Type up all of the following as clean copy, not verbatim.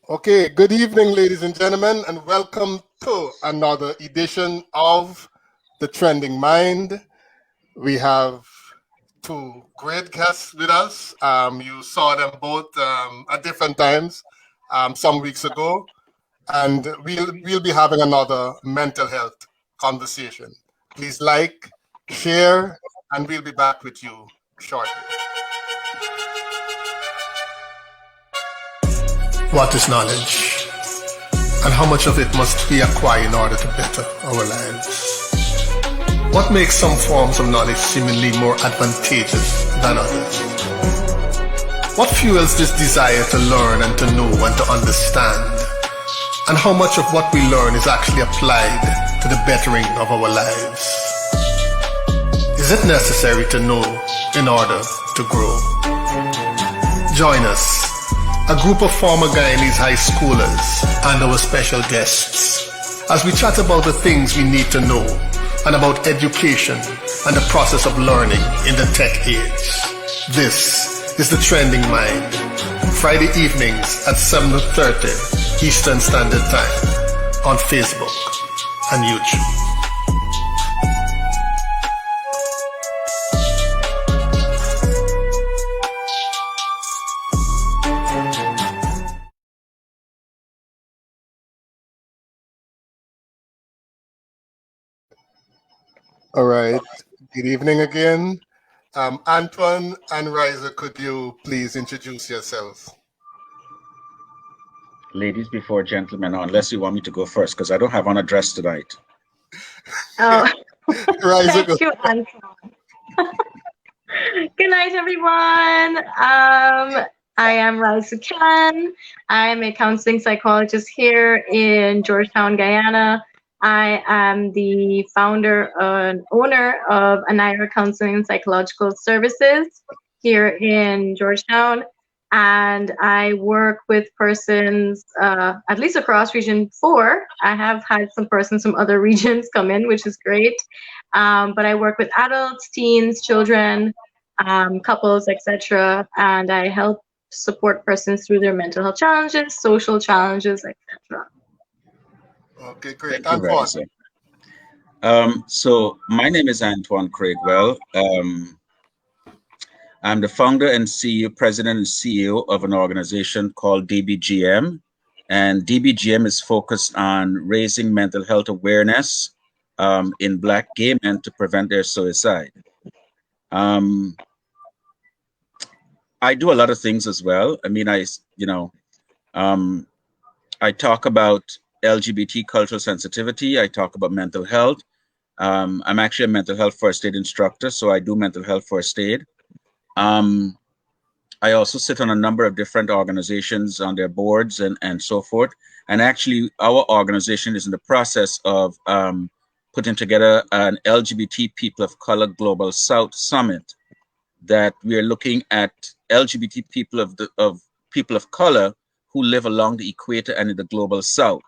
Okay, good evening, ladies and gentlemen, and welcome to another edition of The Trending Mind. We have two great guests with us. You saw them both at different times some weeks ago, and we'll be having another mental health conversation. Please like, share, and we'll be back with you shortly. What is knowledge? And how much of it must we acquire in order to better our lives? What makes some forms of knowledge seemingly more advantageous than others? What fuels this desire to learn and to know and to understand? And how much of what we learn is actually applied to the bettering of our lives? Is it necessary to know in order to grow? Join us, a group of former Guyanese high schoolers and our special guests, as we chat about the things we need to know and about education and the process of learning in the tech age. This is The Trending Mind, Friday evenings at 7:30 Eastern Standard Time on Facebook and YouTube. All right. Good evening again. Antoine and Riza, could you please introduce yourselves? Ladies before gentlemen, unless you want me to go first, because I don't have on a dress tonight. Oh, Riza, thank you, Antoine. Good night, everyone. I am Raisa Khan. I'm a counseling psychologist here in Georgetown, Guyana. I am the founder and owner of Anira Counseling and Psychological Services here in Georgetown. And I work with persons, at least across Region 4. I have had some persons from other regions come in, which is great. But I work with adults, teens, children, couples, etc. And I help support persons through their mental health challenges, social challenges, etc. Okay, great. Thank you, Antoine. Raisa. So my name is Antoine Craigwell. I'm the founder and CEO, president and CEO of an organization called DBGM. And DBGM is focused on raising mental health awareness in Black gay men to prevent their suicide. I do a lot of things as well. I mean, I talk about LGBT cultural sensitivity. I talk about mental health. I'm actually a mental health first aid instructor, so I do mental health first aid. I also sit on a number of different organizations on their boards and so forth. And actually, our organization is in the process of putting together an LGBT People of Color Global South Summit that we are looking at LGBT people of people of color who live along the equator and in the global South,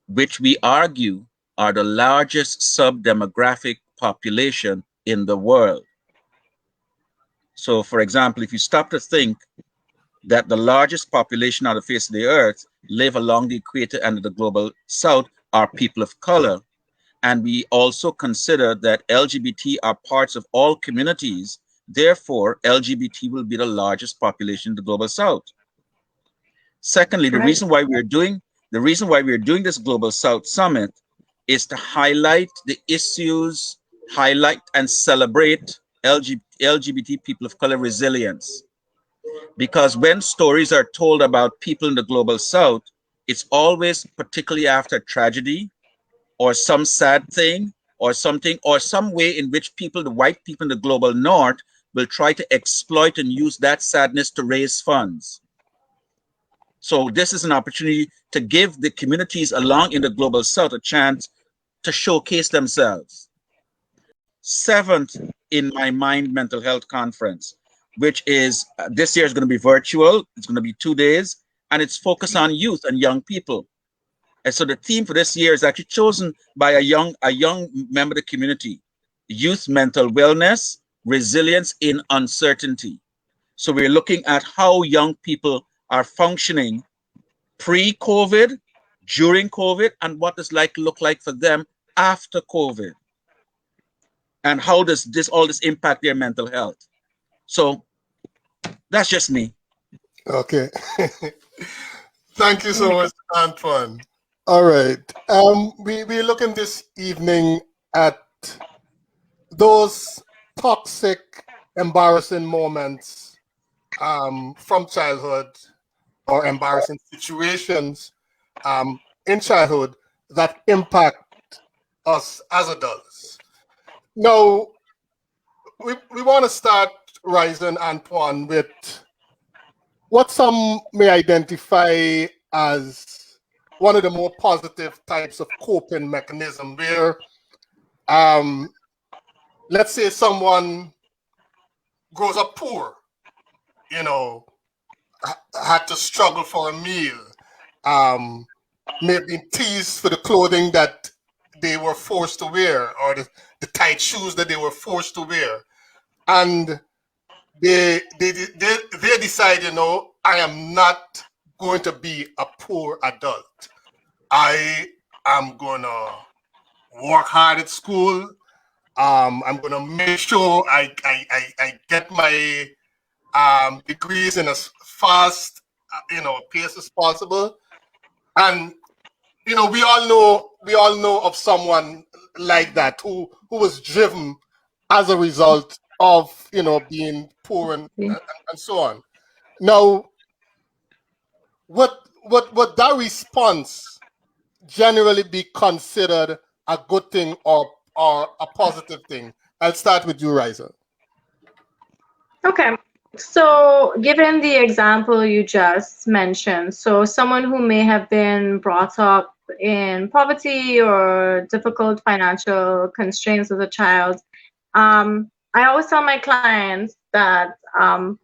which we argue are the largest sub-demographic population in the world. So, for example, if you stop to think that the largest population on the face of the earth live along the equator and the global South are people of color, and we also consider that LGBT are parts of all communities, therefore, LGBT will be the largest population in the global South. Secondly, the reason why we're doing this Global South Summit is to highlight the issues, highlight and celebrate LGBT people of color resilience. Because when stories are told about people in the global South, it's always particularly after tragedy or some sad thing or something or some way in which the white people in the global North will try to exploit and use that sadness to raise funds. So this is an opportunity to give the communities along in the global South a chance to showcase themselves. Seventh in my Mind Mental Health Conference, which is this year is going to be virtual. It's going to be 2 days, and it's focused on youth and young people. And so the theme for this year is actually chosen by a young member of the community: youth mental wellness, resilience in uncertainty. So we're looking at how young people are functioning pre-COVID, during COVID, and what does life look like for them after COVID? And how does all this impact their mental health? So that's just me. Okay. Thank you so much, Antoine. All right. We're looking this evening at those toxic, embarrassing moments from childhood, or embarrassing situations in childhood that impact us as adults. Now, we want to start, Ryzen, Antoine, with what some may identify as one of the more positive types of coping mechanism, where let's say someone grows up poor, had to struggle for a meal, may have been teased for the clothing that they were forced to wear, or the tight shoes that they were forced to wear. And they decide, I am not going to be a poor adult. I am going to work hard at school. I'm going to make sure I get my degrees in as fast, pace as possible. And we all know of someone like that who was driven as a result of being poor and so on. Now, would that response generally be considered a good thing or a positive thing? I'll start with you, Riza. Okay. So given the example you just mentioned, so someone who may have been brought up in poverty or difficult financial constraints as a child, I always tell my clients that one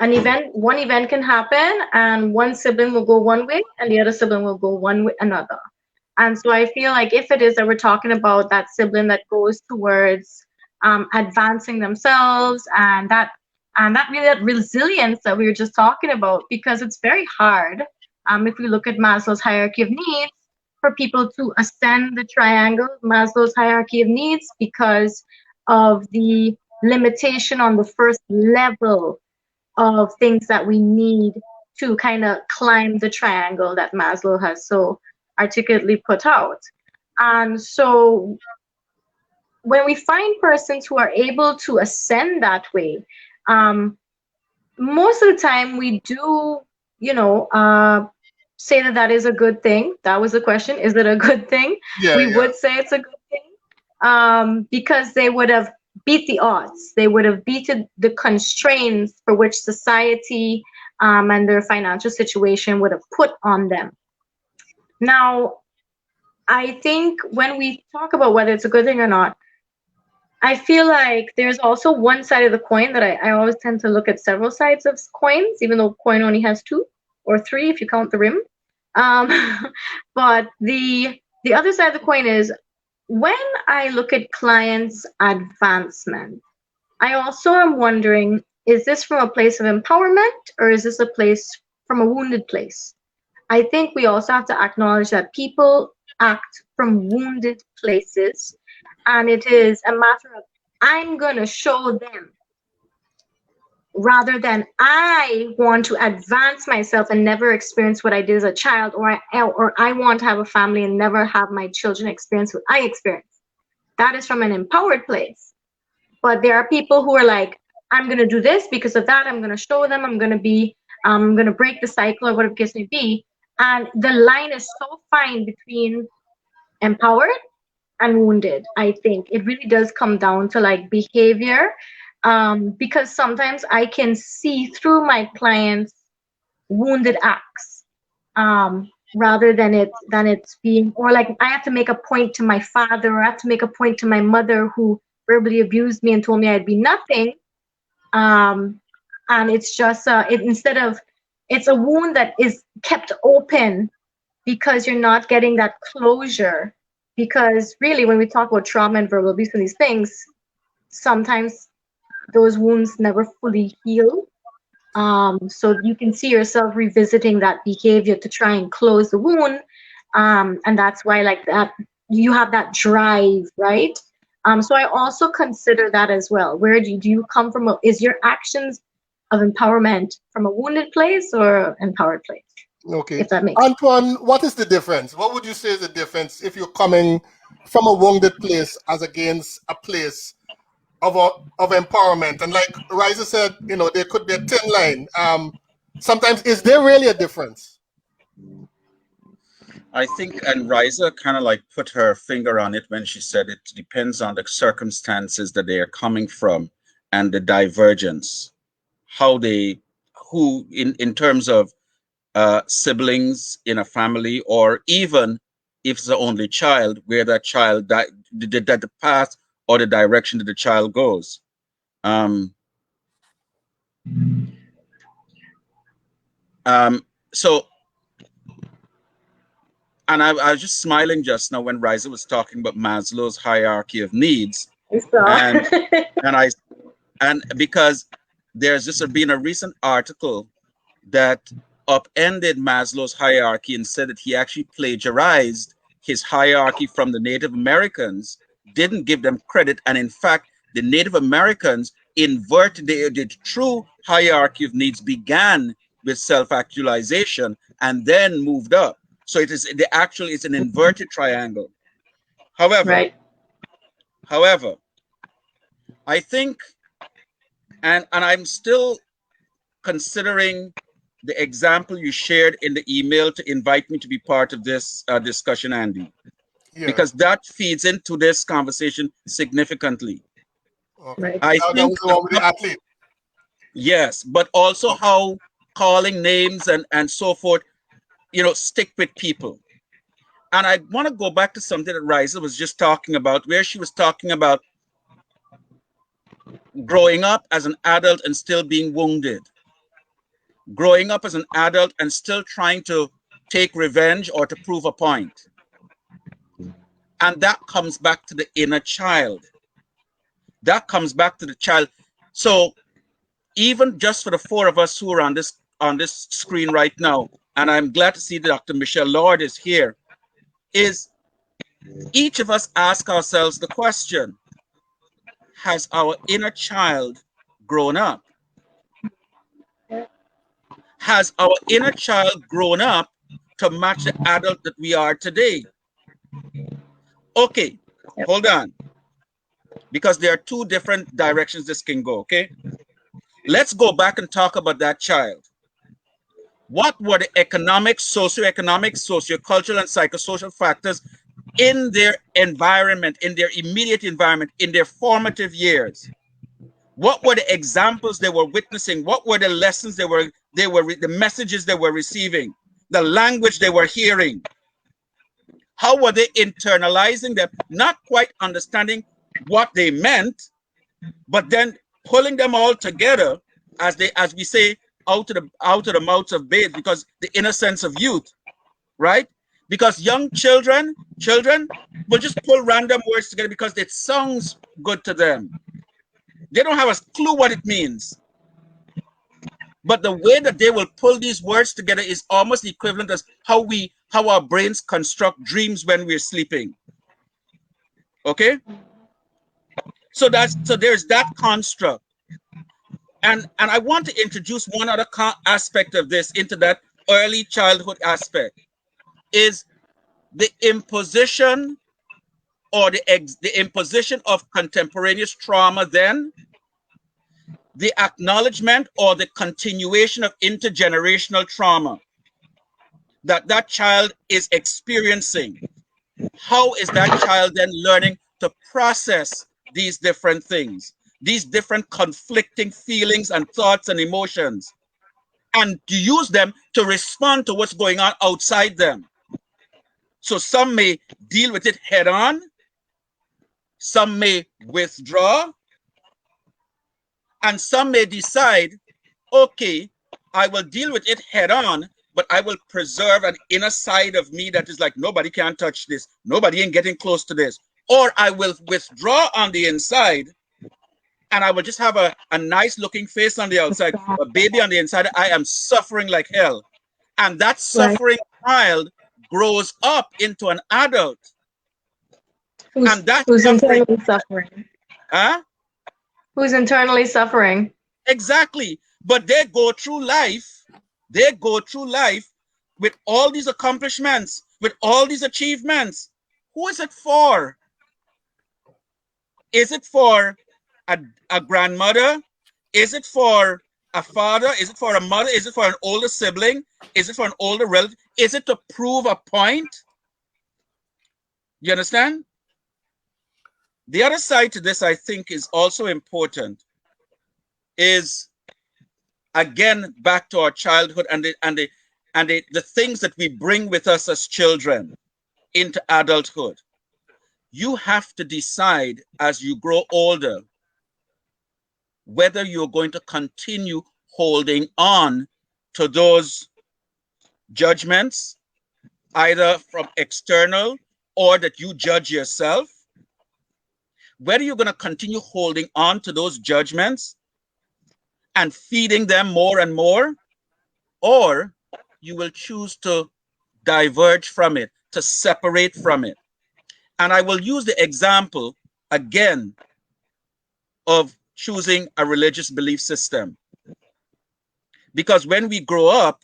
event can happen and one sibling will go one way and the other sibling will go one way another. And so I feel like if it is that we're talking about that sibling that goes towards advancing themselves and that resilience that we were just talking about, because it's very hard, if we look at Maslow's hierarchy of needs, for people to ascend the triangle, Maslow's hierarchy of needs, because of the limitation on the first level of things that we need to kind of climb the triangle that Maslow has so articulately put out. And so when we find persons who are able to ascend that way, most of the time we do, say that is a good thing. That was the question. Is it a good thing? Yeah, we would say it's a good thing, because they would have beat the odds. They would have beaten the constraints for which society and their financial situation would have put on them. Now, I think when we talk about whether it's a good thing or not, I feel like there's also one side of the coin that I always tend to look at several sides of coins, even though coin only has two or three if you count the rim. But the other side of the coin is, when I look at clients' advancement, I also am wondering, is this from a place of empowerment or is this a place from a wounded place? I think we also have to acknowledge that people act from wounded places, and it is a matter of, I'm going to show them, rather than I want to advance myself and never experience what I did as a child, or I want to have a family and never have my children experience what I experienced. That is from an empowered place. But there are people who are like, I'm going to do this because of that. I'm going to show them. I'm going to break the cycle, or whatever the case may be. And the line is so fine between empowered and wounded. I think it really does come down to like behavior, because sometimes I can see through my clients' wounded acts, rather than it's being, or like I have to make a point to my father, or I have to make a point to my mother who verbally abused me and told me I'd be nothing. And it's just it's a wound that is kept open because you're not getting that closure. Because really, when we talk about trauma and verbal abuse and these things, sometimes those wounds never fully heal. So you can see yourself revisiting that behavior to try and close the wound. And that's why like that, you have that drive, right? So I also consider that as well. Where do you come from? Is your actions of empowerment from a wounded place or empowered place? Okay. If that makes sense. Antoine, what is the difference? What would you say is the difference if you're coming from a wounded place as against a place of empowerment? And like Riza said, you know, there could be a thin line. Sometimes, is there really a difference? I think, and Riza kind of like put her finger on it when she said it depends on the circumstances that they are coming from and the divergence, how they, who in terms of siblings in a family, or even if it's the only child, where that child, that the path or the direction that the child goes. So, and I was just smiling just now when Riza was talking about Maslow's hierarchy of needs, and because there's just been a recent article that upended Maslow's hierarchy and said that he actually plagiarized his hierarchy from the Native Americans, didn't give them credit, and in fact, the Native Americans inverted the true hierarchy of needs, began with self-actualization and then moved up. So it is it's an inverted triangle. However, I think, and I'm still considering the example you shared in the email to invite me to be part of this discussion, Andy, because that feeds into this conversation significantly. Okay. I that think was the one with the athlete. Yes, but also how calling names and so forth, you know, stick with people. And I want to go back to something that Riza was just talking about, where she was talking about growing up as an adult and still being wounded. Growing up as an adult and still trying to take revenge or to prove a point. And that comes back to the inner child. That comes back to the child. So even just for the four of us who are on this screen right now, and I'm glad to see that Dr. Michelle Lord is here, is each of us ask ourselves the question, has our inner child grown up? Has our inner child grown up to match the adult that we are today? Okay, hold on. Because there are two different directions this can go, okay? Let's go back and talk about that child. What were the economic, socioeconomic, sociocultural, and psychosocial factors in their environment, in their immediate environment, in their formative years? What were the examples they were witnessing? What were the lessons the messages they were receiving, the language they were hearing? How were they internalizing them, not quite understanding what they meant, but then pulling them all together, as we say, out of the mouths of babes, because the innocence of youth, right? Because young children will just pull random words together because it sounds good to them. They don't have a clue what it means. But the way that they will pull these words together is almost equivalent as how our brains construct dreams when we're sleeping. Okay? So there's that construct. And I want to introduce one other aspect of this into that early childhood aspect, is the imposition or the imposition of contemporaneous trauma, then the acknowledgement or the continuation of intergenerational trauma that child is experiencing. How is that child then learning to process these different things, these different conflicting feelings and thoughts and emotions, and to use them to respond to what's going on outside them? So some may deal with it head on, some may withdraw, and some may decide, okay, I will deal with it head on, but I will preserve an inner side of me that is like, nobody can touch this. Nobody ain't getting close to this. Or I will withdraw on the inside and I will just have a nice looking face on the outside, but baby on the inside, I am suffering like hell. And that Right. suffering child grows up into an adult. And that Who's suffering, internally suffering? huh? Who's internally suffering? Exactly. But they go through life, with all these accomplishments, with all these achievements. Who is it for? Is it for a grandmother? Is it for a father? Is it for a mother? Is it for an older sibling? Is it for an older relative? Is it to prove a point? You understand? The other side to this, I think, is also important, is again back to our childhood and the things that we bring with us as children into adulthood. You have to decide as you grow older whether you're going to continue holding on to those judgments, either from external or that you judge yourself, whether you're going to continue holding on to those judgments and feeding them more and more, or you will choose to diverge from it, to separate from it. And I will use the example again of choosing a religious belief system. Because when we grow up,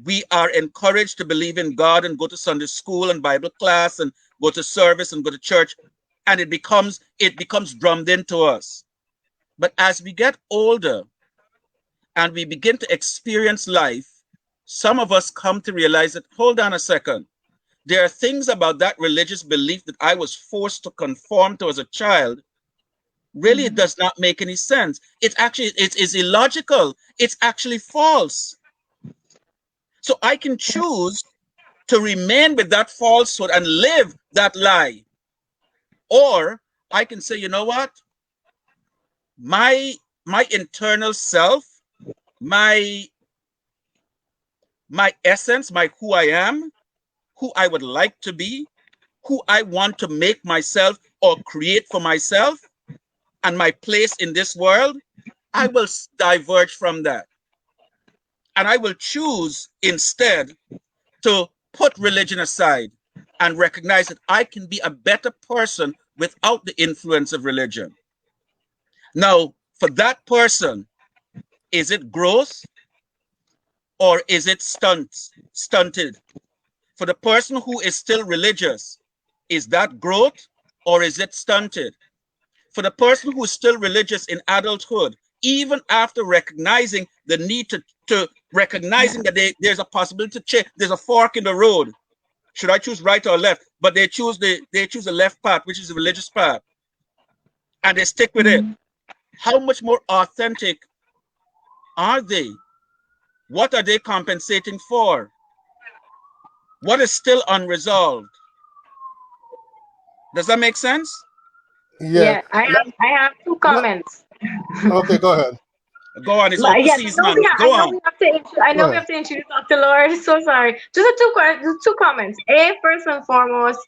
we are encouraged to believe in God and go to Sunday school and Bible class and go to service and go to church, and it becomes drummed into us. But as we get older and we begin to experience life, some of us come to realize that, hold on a second, there are things about that religious belief that I was forced to conform to as a child. Really, it does not make any sense. It is illogical. It's actually false. So I can choose to remain with that falsehood and live that lie. Or I can say, you know what? My internal self, my essence, my who I am, who I would like to be, who I want to make myself or create for myself, and my place in this world, I will diverge from that. And I will choose instead to put religion aside and recognize that I can be a better person without the influence of religion. Now, for that person, is it growth or is it stunted? For the person who is still religious, is that growth or is it stunted? For the person who is still religious in adulthood, even after recognizing the need to recognizing that there's a possibility to change, there's a fork in the road. Should I choose right or left? But they choose the left path, which is the religious path, and they stick with it. How much more authentic are they? What are they compensating for? What is still unresolved? Does that make sense? Yeah. Yeah, I have two comments. Okay, go ahead. Go on, it's open Yes, season. Go on. I know Go we ahead. have to introduce Dr. Lord. So sorry. Just two comments. First and foremost,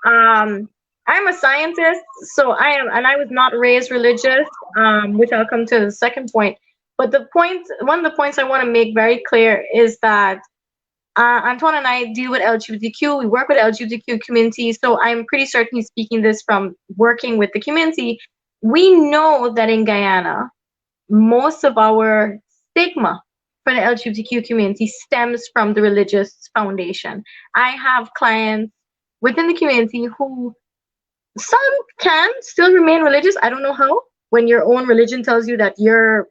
I'm a scientist, so I was not raised religious, which I'll come to the second point. But one of the points I want to make very clear is that Antoine and I deal with LGBTQ. We work with LGBTQ community, so I'm pretty certain he's speaking this from working with the community. We know that in Guyana, most of our stigma for the LGBTQ community stems from the religious foundation. I have clients within the community who some can still remain religious. I don't know how, when your own religion tells you that you're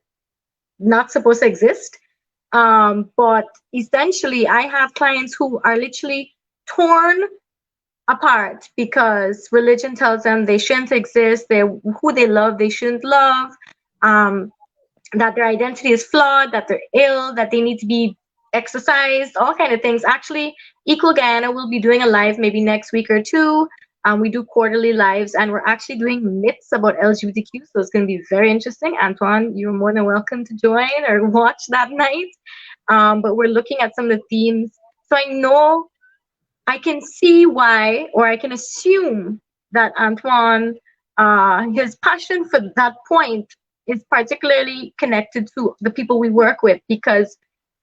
not supposed to exist. But essentially, I have clients who are literally torn apart because religion tells them they shouldn't exist, who they love, they shouldn't love, that their identity is flawed, that they're ill, that they need to be exercised, all kind of things. Actually, Equal Guyana will be doing a live maybe next week or two. We do quarterly lives, and we're actually doing myths about LGBTQ, so it's going to be very interesting. Antoine, you're more than welcome to join or watch that night. But we're looking at some of the themes. So I know I can see why, or I can assume that Antoine his passion for that point is particularly connected to the people we work with, because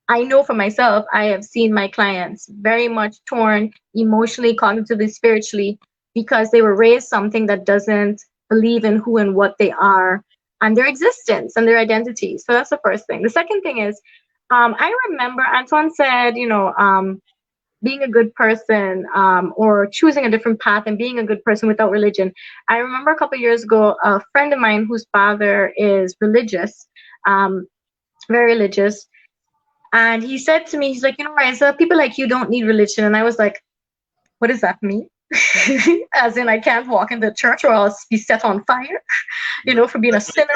I know for myself, I have seen my clients very much torn emotionally, cognitively, spiritually, because they were raised something that doesn't believe in who and what they are and their existence and their identity. So that's the first thing. The second thing is, I remember Antoine said, being a good person, or choosing a different path and being a good person without religion. I remember a couple of years ago, a friend of mine whose father is religious, very religious. And he said to me, he's like, Riza, people like you don't need religion. And I was like, what does that mean? As in, I can't walk into church or I'll be set on fire, for being a sinner.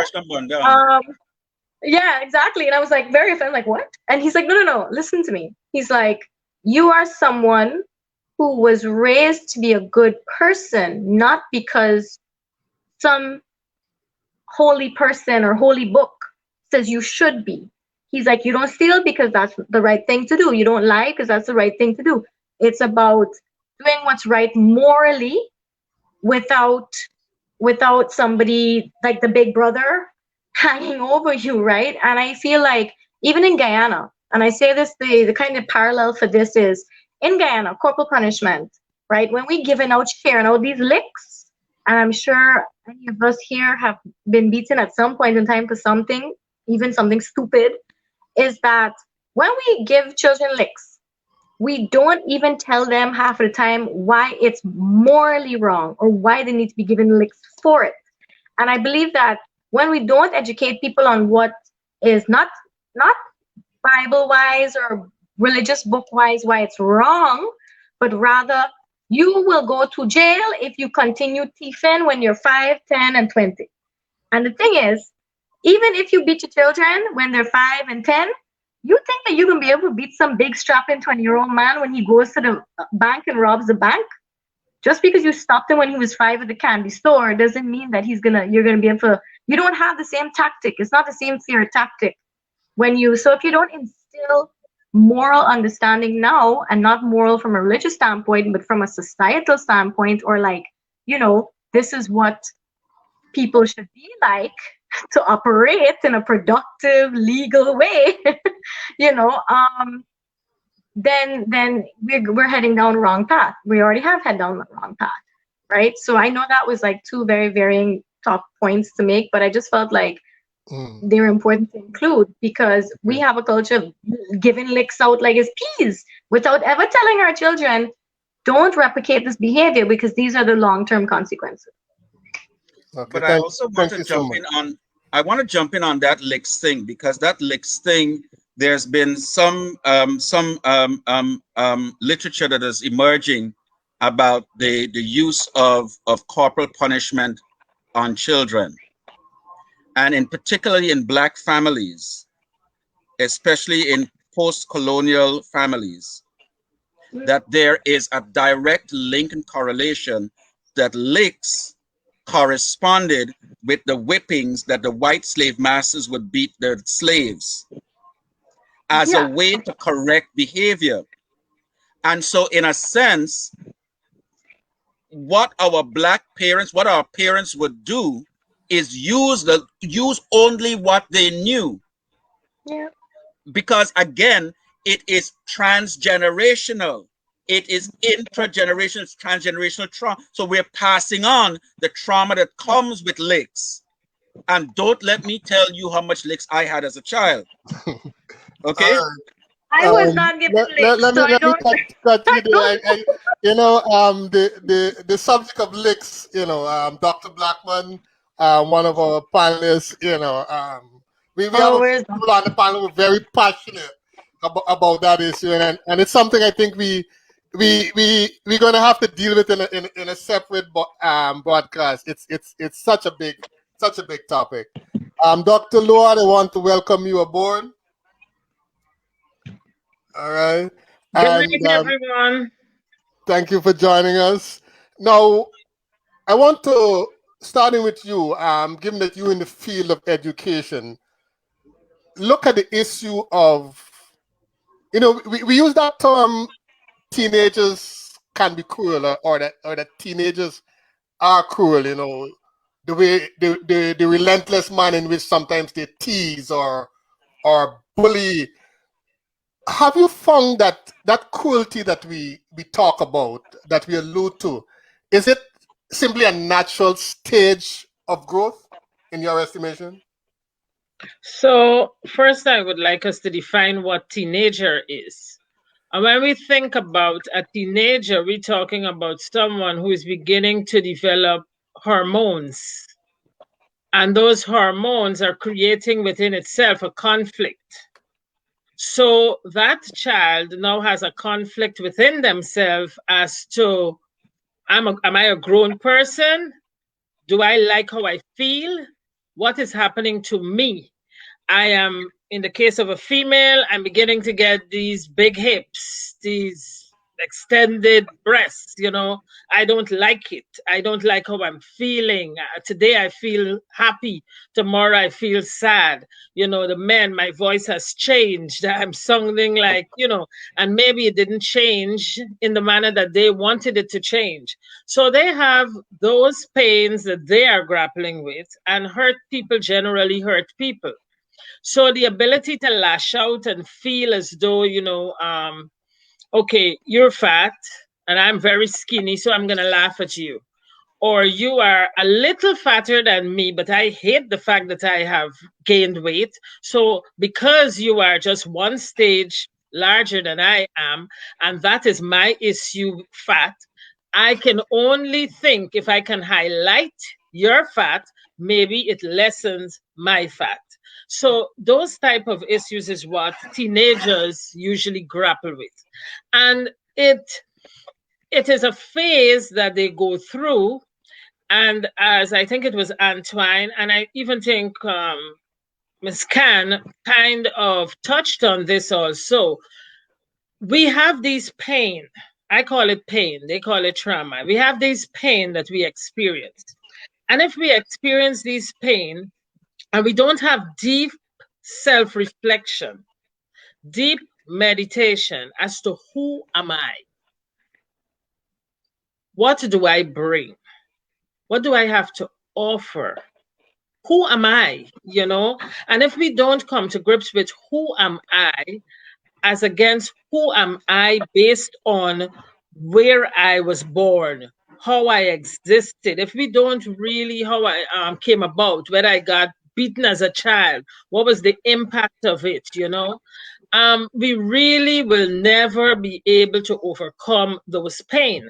Yeah, exactly. And I was like, very offended, like, what? And he's like, no, listen to me. He's like, you are someone who was raised to be a good person, not because some holy person or holy book says you should be. He's like, you don't steal because that's the right thing to do. You don't lie because that's the right thing to do. It's about doing what's right morally without somebody like the big brother hanging over you, right? And I feel like even in Guyana, and I say this, the kind of parallel for this is in Guyana, corporal punishment, right? When we giving out, sharing out these licks, and I'm sure any of us here have been beaten at some point in time for something, even something stupid, is that when we give children licks, we don't even tell them half of the time why it's morally wrong or why they need to be given licks for it. And I believe that when we don't educate people on what is not Bible-wise or religious book-wise why it's wrong, but rather you will go to jail if you continue thieving when you're 5, 10, and 20. And the thing is, even if you beat your children when they're 5 and 10, you think that you can be able to beat some big strapping 20-year-old man when he goes to the bank and robs the bank? Just because you stopped him when he was 5 at the candy store doesn't mean that you're gonna be able to. You don't have the same tactic. It's not the same fear tactic. So if you don't instill moral understanding now, and not moral from a religious standpoint, but from a societal standpoint, or like, this is what people should be like to operate in a productive, legal way, then we're heading down the wrong path. We already have head down the wrong path, right? So I know that was like two very varying top points to make, but I just felt like they were important to include, because we have a culture of giving licks out like it's peas without ever telling our children, don't replicate this behavior because these are the long-term consequences. Okay, but I also want to jump in on. I want to jump in on that licks thing, because that licks thing, there's been some literature that is emerging about the use of corporal punishment on children, and in particularly in Black families, especially in post-colonial families, that there is a direct link and correlation that licks corresponded with the whippings that the white slave masters would beat their slaves as a way to correct behavior. And so in a sense, what our parents would do is use only what they knew. Yeah. Because again, it is transgenerational. It is intragenerational, it's transgenerational trauma. So we're passing on the trauma that comes with licks. And don't let me tell you how much licks I had as a child. Okay? I was not given licks, let so me I don't. cut you there. The subject of licks, Dr. Blackman, one of our panelists, we have people on the panel who are very passionate about that issue, and it's something I think we're going to have to deal with in a separate broadcast. It's such a big topic. Dr. Lord, I want to welcome you aboard. All right. Good night, everyone. Thank you for joining us. Now, I want to, starting with you, given that you're in the field of education, look at the issue of, we use that term, teenagers can be cruel, or that teenagers are cruel, the way the relentless manner in which sometimes they tease or bully. Have you found that cruelty that we talk about, that we allude to, is it simply a natural stage of growth in your estimation? So first, I would like us to define what teenager is. And when we think about a teenager, we're talking about someone who is beginning to develop hormones. And those hormones are creating within itself a conflict. So that child now has a conflict within themselves as to, am I a grown person? Do I like how I feel? What is happening to me? I am, in the case of a female, I'm beginning to get these big hips, these extended breasts, you know. I don't like it. I don't like how I'm feeling. Today I feel happy. Tomorrow I feel sad. You know, the men, my voice has changed. I'm sounding like, you know, and maybe it didn't change in the manner that they wanted it to change. So they have those pains that they are grappling with, and hurt people generally hurt people. So the ability to lash out and feel as though, you know, okay, you're fat and I'm very skinny, so I'm going to laugh at you. Or you are a little fatter than me, but I hate the fact that I have gained weight. So because you are just one stage larger than I am, and that is my issue, fat, I can only think if I can highlight your fat, maybe it lessens my fat. So those type of issues is what teenagers usually grapple with. And it is a phase that they go through. And as I think it was Antoine, and I even think Ms. Khan kind of touched on this also, we have these pain. I call it pain. They call it trauma. We have these pain that we experience. And if we experience these pain and we don't have deep self-reflection, deep meditation as to who am I? What do I bring? What do I have to offer? Who am I? You know? And if we don't come to grips with who am I, as against who am I based on where I was born, how I existed, if we don't really how I came about, whether I got beaten as a child, what was the impact of it, you know? We really will never be able to overcome those pain.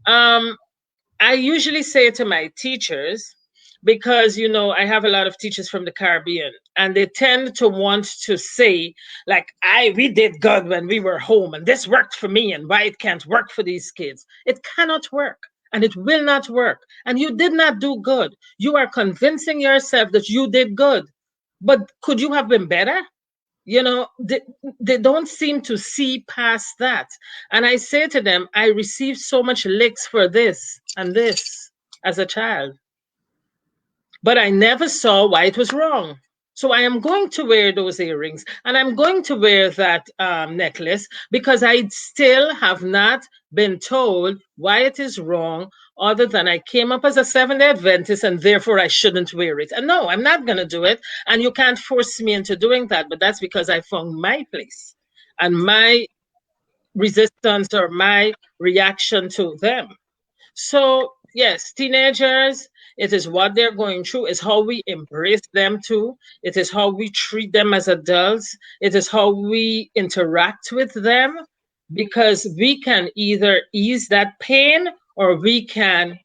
I usually say to my teachers, because, you know, I have a lot of teachers from the Caribbean, and they tend to want to say, like, we did good when we were home, and this worked for me, and why it can't work for these kids. It cannot work, and it will not work. And you did not do good. You are convincing yourself that you did good. But could you have been better? You know, they don't seem to see past that. And I say to them, I received so much licks for this and this as a child, but I never saw why it was wrong. So I am going to wear those earrings, and I'm going to wear that necklace, because I still have not been told why it is wrong, other than I came up as a Seventh-day Adventist and therefore I shouldn't wear it. And no, I'm not going to do it. And you can't force me into doing that. But that's because I found my place and my resistance or my reaction to them. So yes, teenagers, it is what they're going through. It's how we embrace them too. It is how we treat them as adults. It is how we interact with them, because we can either ease that pain or we can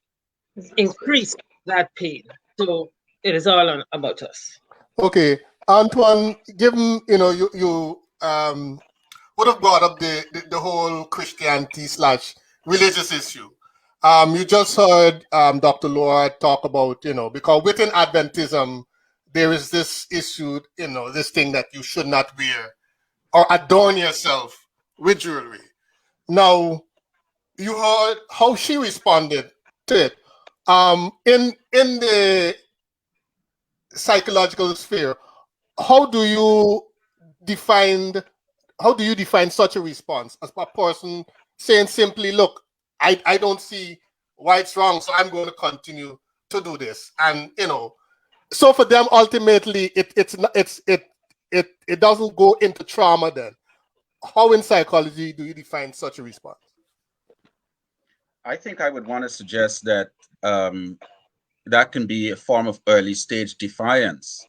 increase that pain. So it is all about us. Okay, Antoine, given you would have brought up the whole Christianity / religious issue. You just heard Dr. Laura talk about, because within Adventism, there is this issue, this thing that you should not wear or adorn yourself with jewelry. Now, you heard how she responded to it. In the psychological sphere, how do you define such a response as a person saying simply, look, I don't see why it's wrong, so I'm going to continue to do this, and so for them ultimately it doesn't go into trauma. Then how in psychology do you define such a response? I think I would want to suggest that that can be a form of early stage defiance.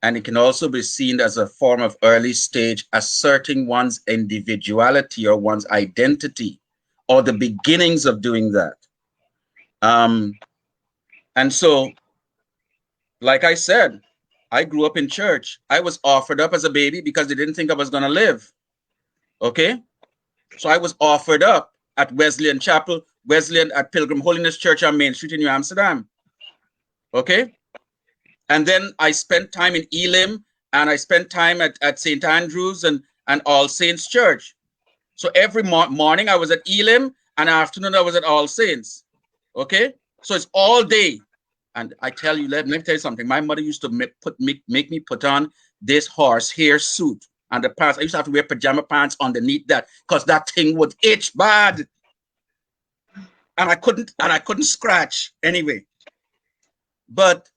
And it can also be seen as a form of early stage asserting one's individuality or one's identity, or the beginnings of doing that. And so, like I said, I grew up in church. I was offered up as a baby because they didn't think I was going to live. Okay? So I was offered up at Wesleyan Chapel, Wesleyan at Pilgrim Holiness Church on Main Street in New Amsterdam. Okay? And then I spent time in Elim, and I spent time at St. Andrew's and All Saints Church. So every morning I was at Elim, and afternoon I was at All Saints. Okay? So it's all day. And I tell you, let me tell you something. My mother used to make me put on this horsehair suit and the pants. I used to have to wear pajama pants underneath that because that thing would itch bad. And I couldn't scratch anyway. But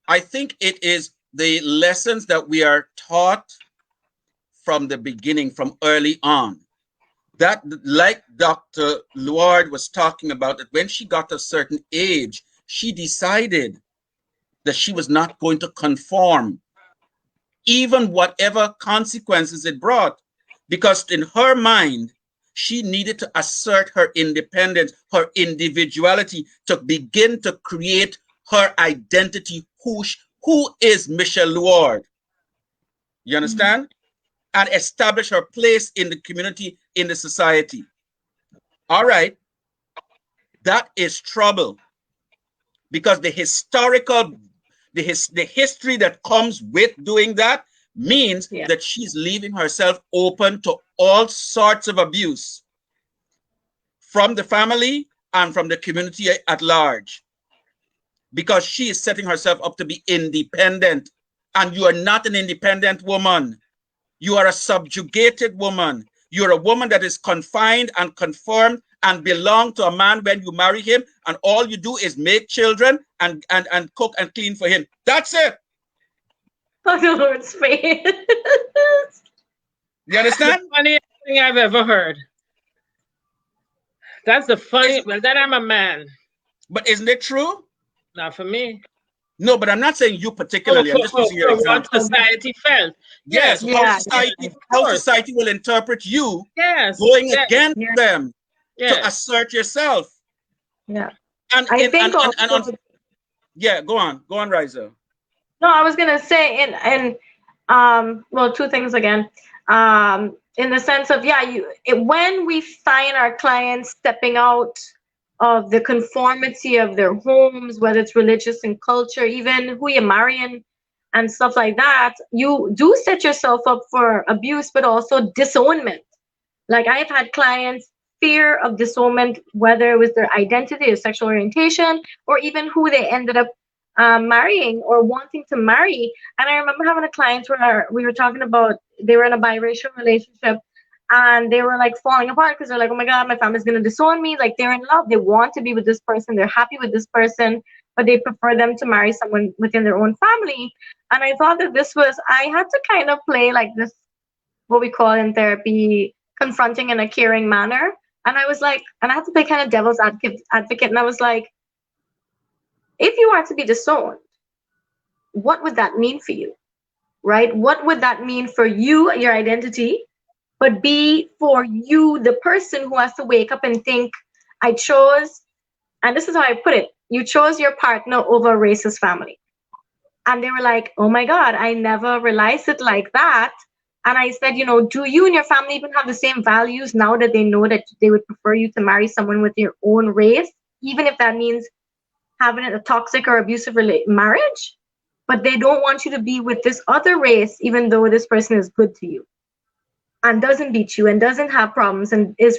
I think it is the lessons that we are taught from the beginning, from early on. That, like Dr. Luard was talking about, that when she got to a certain age, she decided that she was not going to conform, even whatever consequences it brought, because in her mind, she needed to assert her independence, her individuality, to begin to create her identity. Who is Michelle Luard? You understand? Mm-hmm. And establish her place in the community, in the society. All right. That is trouble, because the history that comes with doing that means that she's leaving herself open to all sorts of abuse from the family and from the community at large, because she is setting herself up to be independent. And you are not an independent woman. You are a subjugated woman. You're a woman that is confined and conformed and belong to a man when you marry him, and all you do is make children and cook and clean for him. That's it. Oh, the Lord's face. You understand? The funniest thing I've ever heard. That's the funny. Well, then I'm a man. But isn't it true? Not for me. No, but I'm not saying you particularly. I'm just using your example. What society felt. Yes, how society will interpret you going against them to assert yourself. Yeah. And go on, Riza. No, I was gonna say well, two things again. In the sense of when we find our clients stepping out of the conformity of their homes, whether it's religious and culture, even who you're marrying and stuff like that, you do set yourself up for abuse, but also disownment. Like, I've had clients fear of disownment, whether it was their identity or sexual orientation, or even who they ended up marrying or wanting to marry. And I remember having a client where we were talking about, they were in a biracial relationship, and they were like falling apart because they're like, oh my God, my family's going to disown me. Like, they're in love. They want to be with this person. They're happy with this person, but they prefer them to marry someone within their own family. And I thought that I had to kind of play like this, what we call in therapy, confronting in a caring manner. And I was like, and I had to play kind of devil's advocate. And I was like, if you are to be disowned, what would that mean for you? Right? What would that mean for you, your identity? But be for you, the person who has to wake up and think, I chose, and this is how I put it, you chose your partner over a racist family. And they were like, oh my God, I never realized it like that. And I said, do you and your family even have the same values now that they know that they would prefer you to marry someone with your own race, even if that means having a toxic or abusive marriage? But they don't want you to be with this other race, even though this person is good to you and doesn't beat you and doesn't have problems and is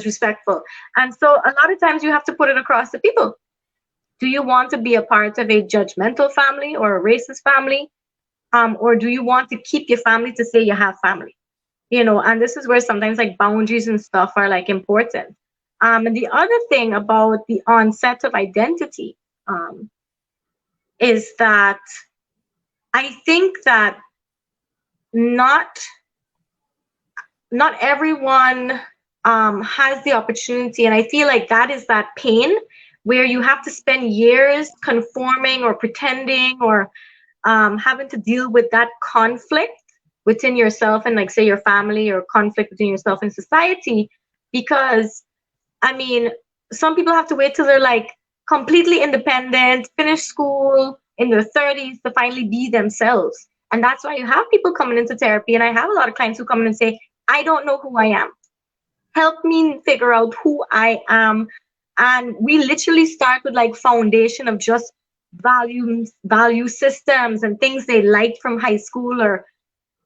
respectful. And so a lot of times you have to put it across to people. Do you want to be a part of a judgmental family or a racist family? Or do you want to keep your family to say you have family? And this is where sometimes like boundaries and stuff are like important. And the other thing about the onset of identity, is that I think that not everyone has the opportunity, and I feel like that is that pain where you have to spend years conforming or pretending or having to deal with that conflict within yourself and, like, say, your family, or conflict within yourself and society. Because I mean, some people have to wait till they're like completely independent, finish school in their 30s to finally be themselves. And that's why you have people coming into therapy, and I have a lot of clients who come in and say, I don't know who I am. Help me figure out who I am. And we literally start with like foundation of just value systems and things they liked from high school or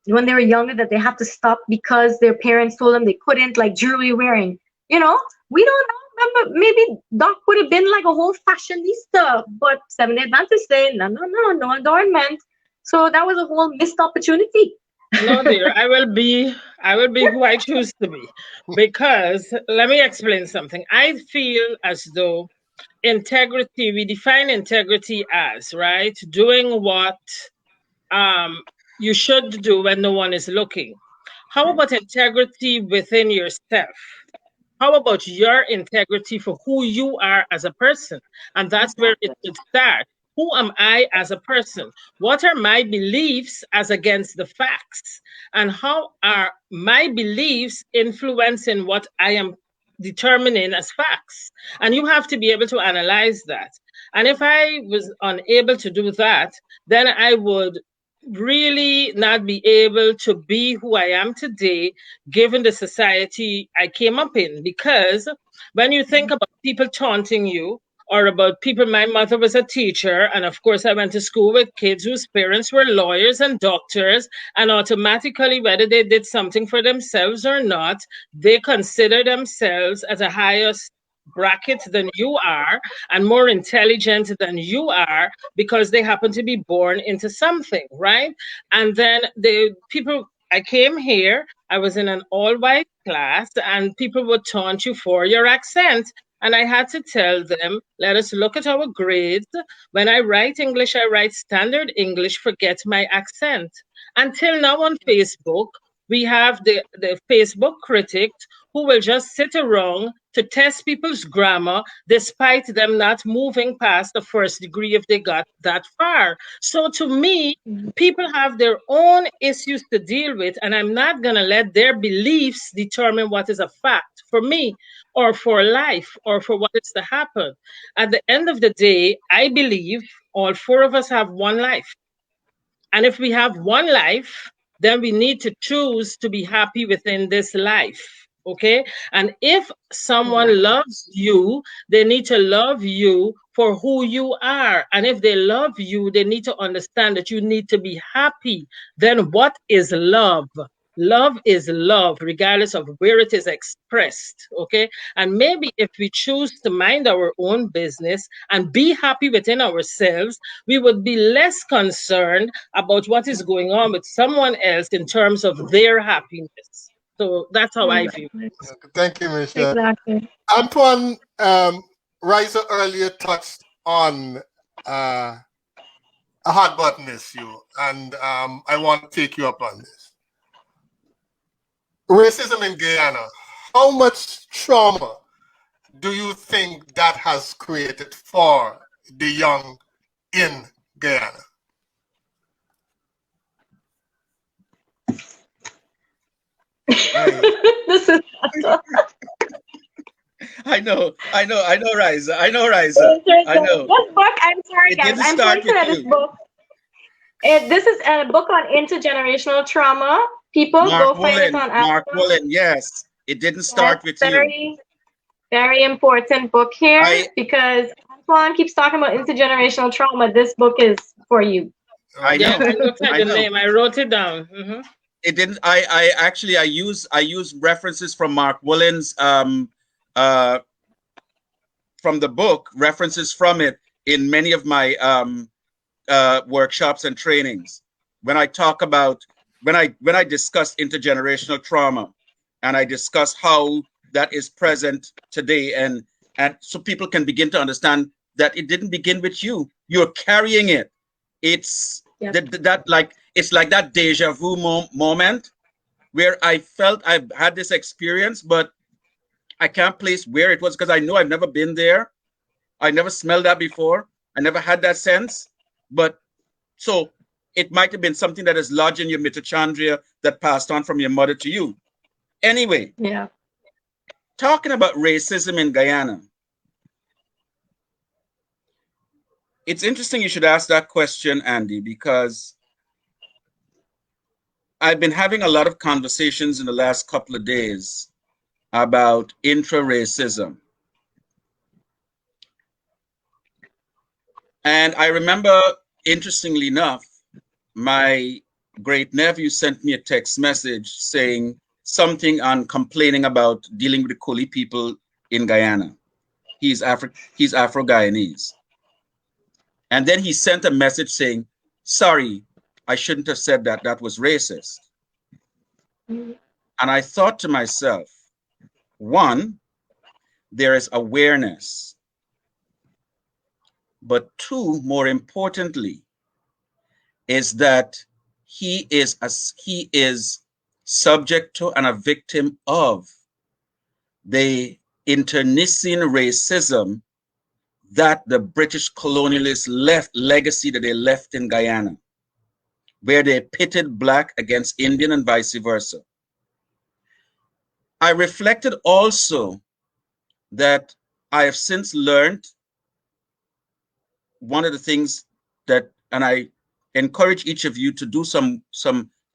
when they were younger that they have to stop because their parents told them they couldn't, like jewelry wearing. You know, we don't know. Remember, maybe Doc would have been like a whole fashionista, but Seventh-day Adventists say, no adornment. So that was a whole missed opportunity. No, dear, I will be who I choose to be. Because let me explain something. I feel as though integrity, we define integrity as, right, doing what you should do when no one is looking. How about integrity within yourself? How about your integrity for who you are as a person? And that's where it should start. Who am I as a person? What are my beliefs as against the facts? And how are my beliefs influencing what I am determining as facts? And you have to be able to analyze that. And if I was unable to do that, then I would really not be able to be who I am today, given the society I came up in. Because when you think about people taunting you, or about people, my mother was a teacher, and of course I went to school with kids whose parents were lawyers and doctors, and automatically, whether they did something for themselves or not, they consider themselves as a higher bracket than you are and more intelligent than you are because they happen to be born into something, right? And then the people, I came here, I was in an all-white class, and people would taunt you for your accent. And I had to tell them, let us look at our grades. When I write English, I write standard English, forget my accent. Until now on Facebook, we have the Facebook critics who will just sit around to test people's grammar despite them not moving past the first degree if they got that far. So to me, people have their own issues to deal with, and I'm not going to let their beliefs determine what is a fact for me or for life or for what is to happen. At the end of the day, I believe all four of us have one life. And if we have one life, then we need to choose to be happy within this life. Okay. And if someone loves you, they need to love you for who you are. And if they love you, they need to understand that you need to be happy. Then what is love? Love is love, regardless of where it is expressed. Okay. And maybe if we choose to mind our own business and be happy within ourselves, we would be less concerned about what is going on with someone else in terms of their happiness. So that's how I view it. Thank you, Michelle. Exactly. Antoine, Riza earlier touched on a hot button issue, and I want to take you up on this. Racism in Guyana, how much trauma do you think that has created for the young in Guyana? This is I know, Riza. I know. This book, I'm sorry, guys. I'm pointing at this book. This is a book on intergenerational trauma. People go find it on Amazon. Mark Woolen, yes. It didn't start with you. Very important book here because Antoine keeps talking about intergenerational trauma. This book is for you. I know. Yeah, I looked at the name. I wrote it down. Mm-hmm. It didn't. I use references from Mark Woolen's from the book, references from it in many of my workshops and trainings. When I talk about when I discuss intergenerational trauma, and I discuss how that is present today, and so people can begin to understand that it didn't begin with you. you're carrying it. It's it's like that deja vu moment where I felt I've had this experience, but I can't place where it was because I know I've never been there. I never smelled that before. I never had that sense. But so it might have been something that is lodged in your mitochondria that passed on from your mother to you. Anyway, yeah. Talking about racism in Guyana, it's interesting you should ask that question, Andy, because I've been having a lot of conversations in the last couple of days about intra-racism. And I remember, interestingly enough, my great nephew sent me a text message saying something on complaining about dealing with the Kuli people in Guyana. He's Afro-Guyanese. And then he sent a message saying, sorry, I shouldn't have said that. That was racist. And I thought to myself, one, there is awareness. But two, more importantly, is that he is subject to and a victim of the internecine racism that the British colonialists legacy that they left in Guyana, where they pitted Black against Indian and vice versa. I reflected also that I have since learned one of the things that, and I encourage each of you to do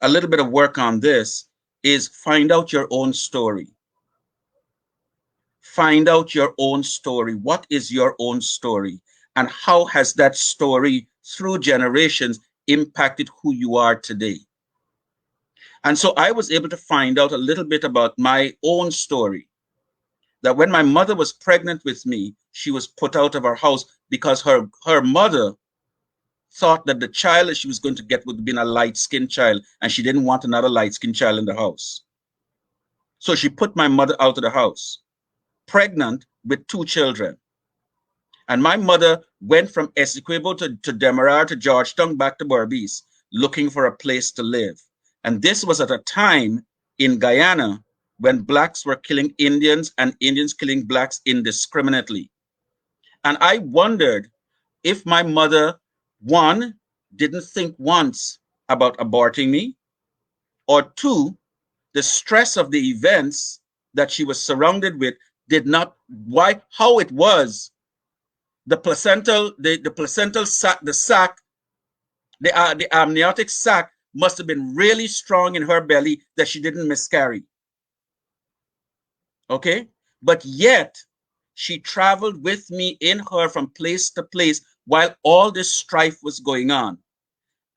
a little bit of work on this, is find out your own story. Find out your own story. What is your own story? And how has that story through generations impacted who you are today? And so I was able to find out a little bit about my own story. That when my mother was pregnant with me, she was put out of her house because her mother thought that the child that she was going to get would have been a light-skinned child, and she didn't want another light-skinned child in the house. So she put my mother out of the house, pregnant with 2 children. And my mother went from Essequibo to Demerara to Georgetown back to Berbice, looking for a place to live. And this was at a time in Guyana when Blacks were killing Indians and Indians killing Blacks indiscriminately. And I wondered if my mother, one, didn't think once about aborting me, or two, the stress of the events that she was surrounded with how it was, the amniotic sac must have been really strong in her belly that she didn't miscarry. Okay? But yet, she traveled with me in her from place to place while all this strife was going on.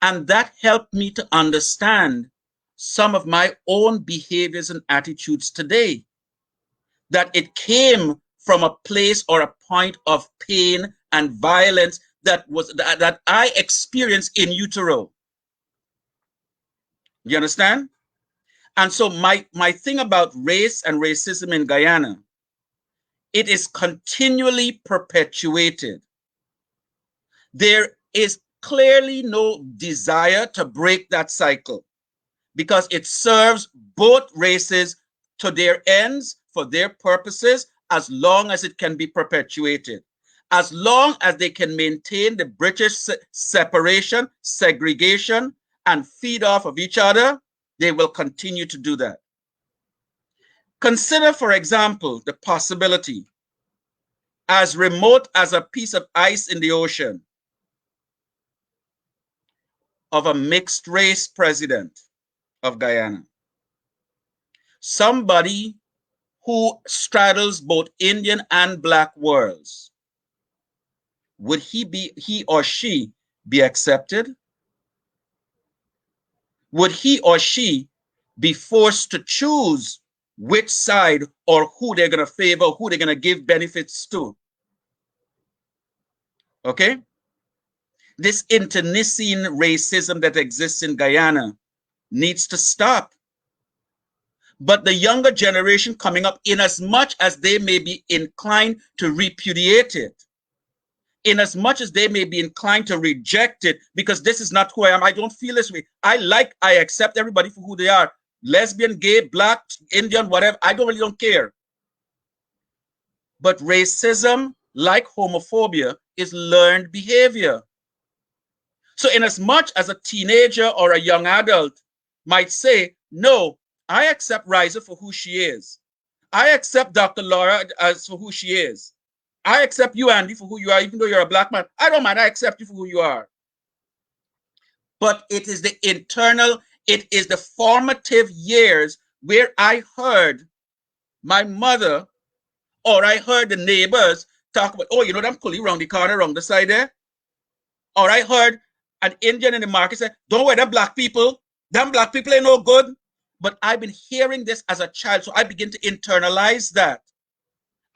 And that helped me to understand some of my own behaviors and attitudes today. That it came from a place or a point of pain and violence that I experienced in utero. You understand? And so my thing about race and racism in Guyana, it is continually perpetuated. There is clearly no desire to break that cycle because it serves both races to their ends for their purposes as long as it can be perpetuated. As long as they can maintain the British separation, segregation, and feed off of each other, they will continue to do that. Consider, for example, the possibility, as remote as a piece of ice in the ocean, of a mixed race president of Guyana. Somebody who straddles both Indian and Black worlds. Would he or she be accepted? Would he or she be forced to choose which side or who they're going to favor, who they're going to give benefits to? Okay? This internecine racism that exists in Guyana needs to stop. But the younger generation coming up, in as much as they may be inclined to repudiate it, in as much as they may be inclined to reject it because this is not who I am, I don't feel this way. I accept everybody for who they are. Lesbian, gay, black, Indian, whatever, I don't care. But racism, like homophobia, is learned behavior. So in as much as a teenager or a young adult might say, no, I accept Riza for who she is. I accept Dr. Laura as for who she is. I accept you, Andy, for who you are, even though you're a black man. I don't mind, I accept you for who you are. But it is the internal, it is the formative years where I heard my mother or I heard the neighbors talk about, oh, you know, them coolie around the corner, around the side there. Or I heard an Indian in the market say, don't wear them black people. Them black people ain't no good. But I've been hearing this as a child, so I begin to internalize that.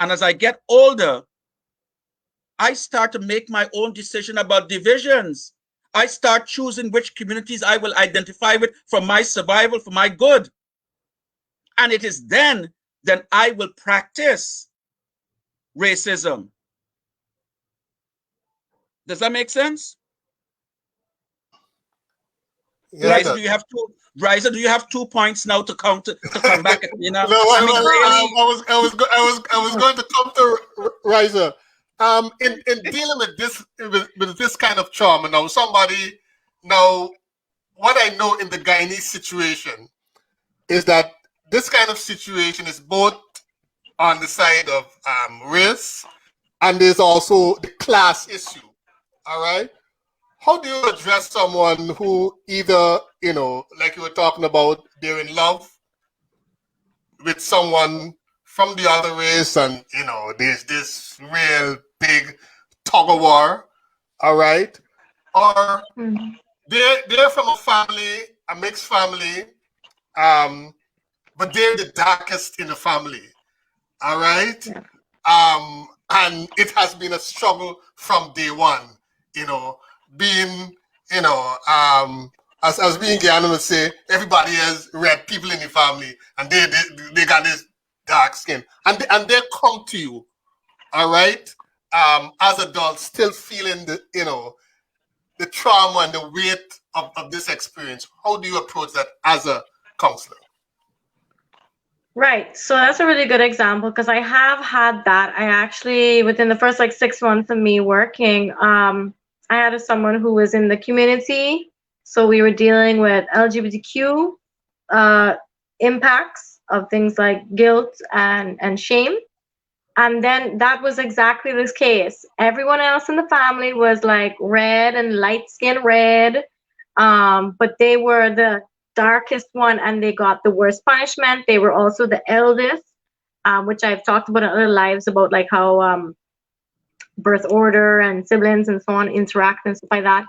And as I get older, I start to make my own decision about divisions. I start choosing which communities I will identify with for my survival, for my good. And it is then that I will practice racism. Does that make sense? Yeah, Riza, do you have 2 points now to come back at me now? No, I was going to come to Riza. In dealing with this kind of trauma, what I know in the Guyanese situation is that this kind of situation is both on the side of race, and there's also the class issue. All right. How do you address someone who either, you know, like you were talking about, they're in love with someone from the other race, and you know, there's this real big tug of war, all right? Or they're from a family, a mixed family, but they're the darkest in the family, all right? Yeah. And it has been a struggle from day one, you know, being, you know, as being Guyana would say, everybody has red people in the family, and they got this dark skin, and they come to you, all right, as adults, still feeling the, you know, the trauma and the weight of this experience. How do you approach that as a counselor? Right. So that's a really good example because I have had that. I actually, within the first like 6 months of me working, I had someone who was in the community. So we were dealing with LGBTQ impacts of things like guilt and shame. And then that was exactly this case. Everyone else in the family was like red and light skin red, but they were the darkest one and they got the worst punishment. They were also the eldest, which I've talked about in other lives about like how birth order and siblings and so on interact and stuff like that.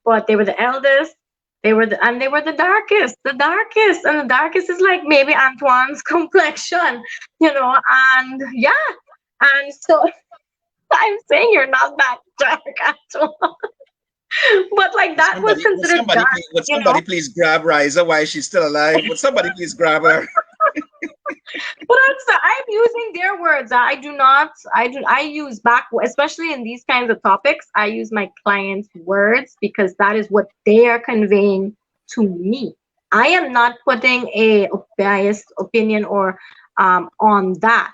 But they were the eldest. They were the darkest, and the darkest is like maybe Antoine's complexion, you know, and yeah, and so I'm saying you're not that dark, Antoine. But like that was considered dark. Would somebody please grab Riza while she's still alive? Would somebody please grab her? But I'm using their words. I use back, especially in these kinds of topics, I use my clients' words because that is what they are conveying to me. I am not putting a biased opinion or on that.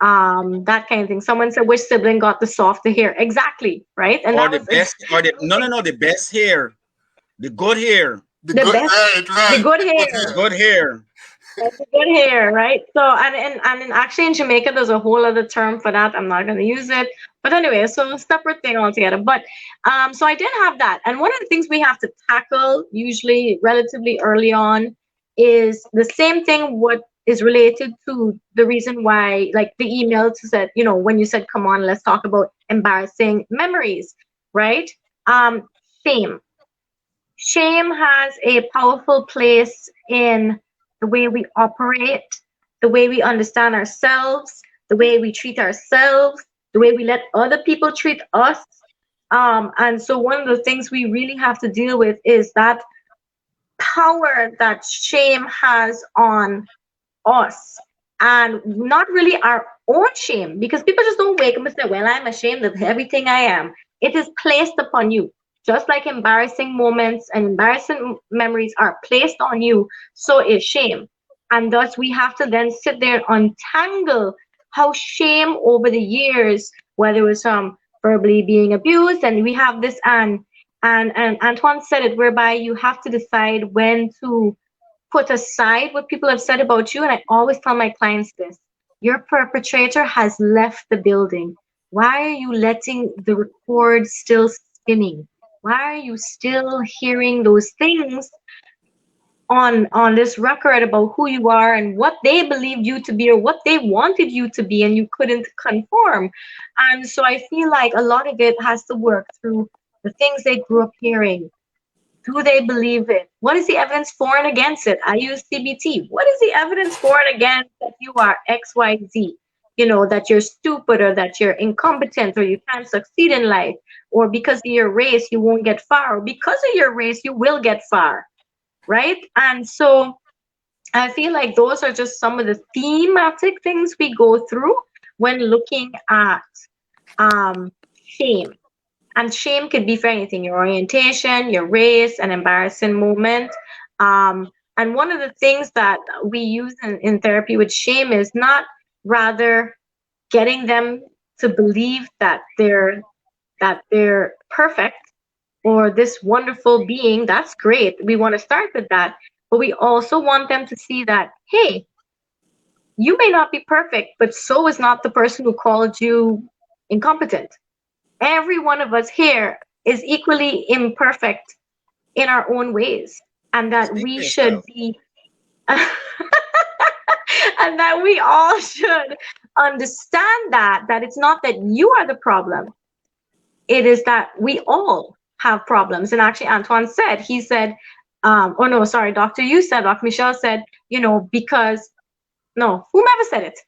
That kind of thing. Someone said, which sibling got the softer hair? Exactly, right? And or the best, or the the best hair, the good hair, the good hair. The good hair. That's a good hair, right? So and actually in Jamaica there's a whole other term for that. I'm not going to use it, but anyway, so a separate thing altogether. But so I did have that, and one of the things we have to tackle usually relatively early on is the same thing. What is related to the reason why, like the email said, you know, when you said, come on, let's talk about embarrassing memories, right? Shame has a powerful place in the way we operate, the way we understand ourselves, the way we treat ourselves, the way we let other people treat us. And so one of the things we really have to deal with is that power that shame has on us. and not really our own shame, because people just don't wake up and say, well, I'm ashamed of everything I am. It is placed upon you. Just like embarrassing moments and embarrassing memories are placed on you, so is shame. And thus we have to then sit there and untangle how shame over the years, whether it was verbally being abused, and we have this, and Antoine said it, whereby you have to decide when to put aside what people have said about you. And I always tell my clients this: your perpetrator has left the building. Why are you letting the record still spinning? Why are you still hearing those things on this record about who you are and what they believed you to be or what they wanted you to be, and you couldn't conform? And so I feel like a lot of it has to work through the things they grew up hearing. Do they believe it? What is the evidence for and against it? I use CBT. What is the evidence for and against that you are XYZ? You know, that you're stupid, or that you're incompetent, or you can't succeed in life, or because of your race you won't get far, or because of your race you will get far, right? And so I feel like those are just some of the thematic things we go through when looking at shame. And shame could be for anything: your orientation, your race, an embarrassing moment. And one of the things that we use in therapy with shame is not rather getting them to believe that they're perfect or this wonderful being. That's great. We want to start with that. But we also want them to see that, hey, you may not be perfect, but so is not the person who called you incompetent. Every one of us here is equally imperfect in our own ways, and that we should be, and that we all should understand that it's not that you are the problem. It is that we all have problems. And actually, Antoine said, he said, oh no, sorry, Dr. Michelle said, you know, because, no, whomever said it,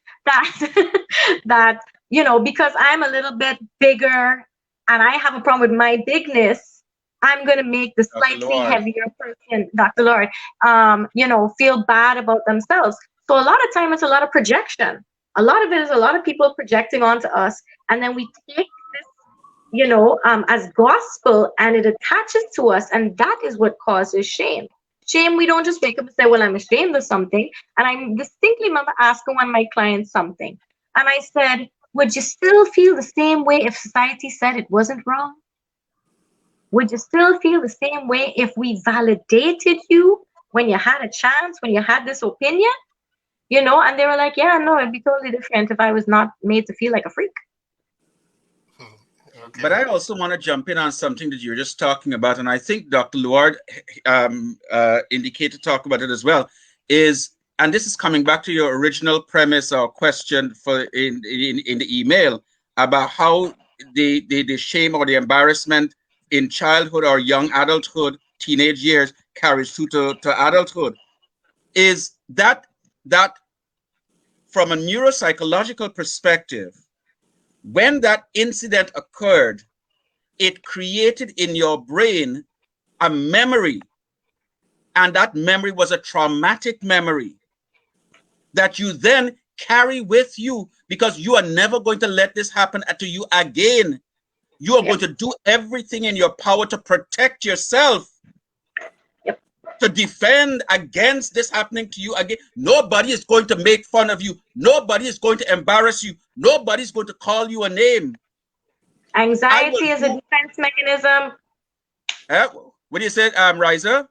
that you know, because I'm a little bit bigger and I have a problem with my bigness, I'm going to make the slightly heavier person, Dr. Lord, you know, feel bad about themselves. So a lot of time it's a lot of projection. A lot of it is a lot of people projecting onto us. And then we take this, you know, as gospel, and it attaches to us. And that is what causes shame. Shame, we don't just wake up and say, well, I'm ashamed of something. And I distinctly remember asking one of my clients something. And I said, would you still feel the same way if society said it wasn't wrong? Would you still feel the same way if we validated you when you had a chance, when you had this opinion? You know, and they were like, yeah, no, it'd be totally different if I was not made to feel like a freak. Okay. But I also want to jump in on something that you're just talking about, and I think Dr. Luard indicated talk about it as well, is, and this is coming back to your original premise or question for in the email about how the shame or the embarrassment in childhood or young adulthood, teenage years, carries through to adulthood, is that from a neuropsychological perspective, when that incident occurred, it created in your brain a memory, and that memory was a traumatic memory that you then carry with you, because you are never going to let this happen to you again. You are going to do everything in your power to protect yourself, to defend against this happening to you again. Nobody is going to make fun of you. Nobody is going to embarrass you. Nobody's going to call you a name. Anxiety is a defense mechanism. What do you say, Riza?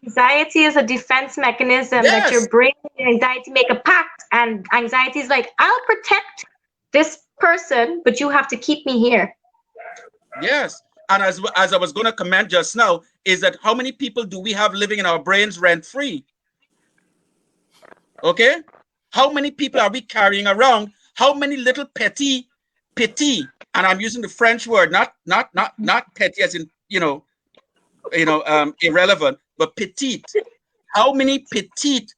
Anxiety is a defense mechanism that your brain and anxiety make a pact, and anxiety is like, I'll protect this person, but you have to keep me here. Yes. And as I was going to comment just now, is that how many people do we have living in our brains rent-free? Okay? How many people are we carrying around? How many little petit, and I'm using the French word, not petty as in, irrelevant, but petite. How many petite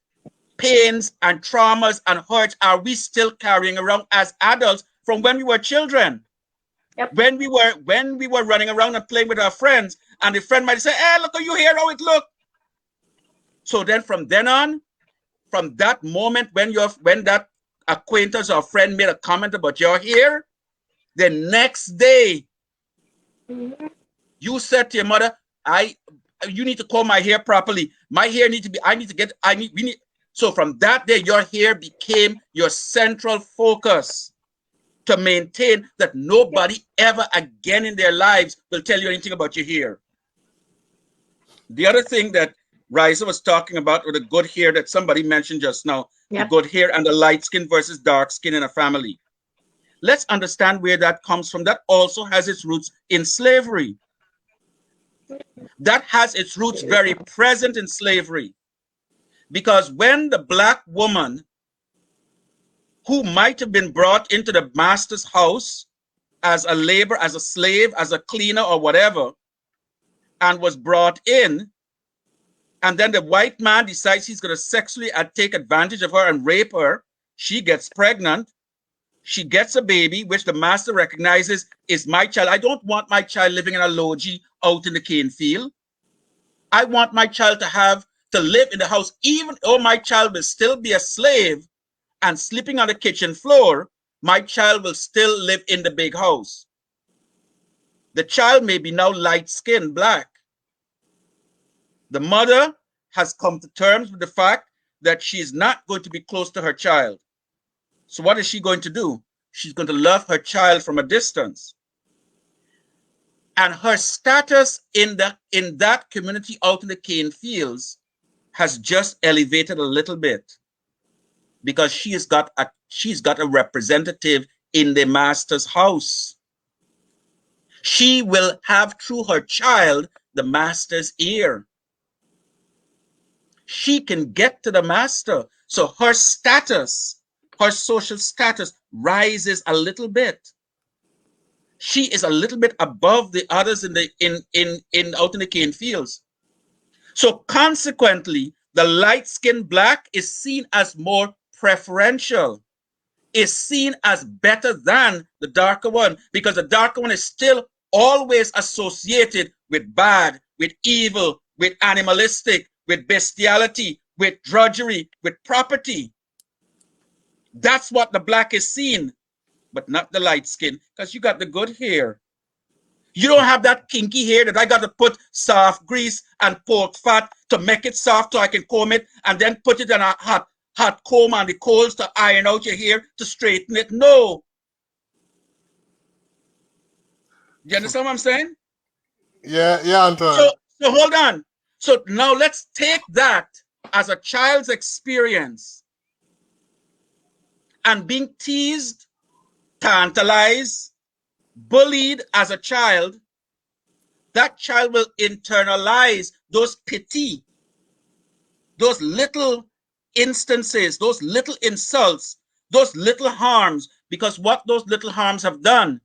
pains and traumas and hurts are we still carrying around as adults from when we were children? Yep. When we were running around and playing with our friends, and the friend might say, hey, look at you here, how it look. So then from then on, from that moment when that acquaintance or friend made a comment about your hair, the next day you said to your mother, you need to comb my hair properly. My hair needs to be, we need. So from that day, your hair became your central focus to maintain that nobody ever again in their lives will tell you anything about your hair. The other thing that Raisa was talking about with the good hair that somebody mentioned just now, the good hair and the light skin versus dark skin in a family. Let's understand where that comes from. That also has its roots in slavery. That has its roots very present in slavery. Because when the Black woman who might have been brought into the master's house as a laborer, as a slave, as a cleaner or whatever, and was brought in, and then the white man decides he's going to sexually take advantage of her and rape her, she gets pregnant, she gets a baby, which the master recognizes is my child. I don't want my child living in a logie out in the cane field. I want my child to live in the house, even though my child will still be a slave and sleeping on the kitchen floor, my child will still live in the big house. The child may be now light-skinned, Black. The mother has come to terms with the fact that she is not going to be close to her child. So what is she going to do? She's going to love her child from a distance. And her status in that community out in the cane fields has just elevated a little bit because she's got a representative in the master's house. She will have through her child the master's ear. She can get to the master. So her status, her social status rises a little bit. She is a little bit above the others out in the cane fields. So consequently, the light-skinned Black is seen as more preferential, is seen as better than the darker one, because the darker one is still always associated with bad, with evil, with animalistic, with bestiality, with drudgery, with property. That's what the Black is seen, but not the light skin, because you got the good hair. You don't have that kinky hair that I got to put soft grease and pork fat to make it soft so I can comb it and then put it in a hot comb on the coals to iron out your hair to straighten it. No. You understand what I'm saying? Yeah, Anton. So hold on. So now let's take that as a child's experience and being teased, tantalized, bullied as a child. That child will internalize those pity, those little instances, those little insults, those little harms, because what those little harms have done,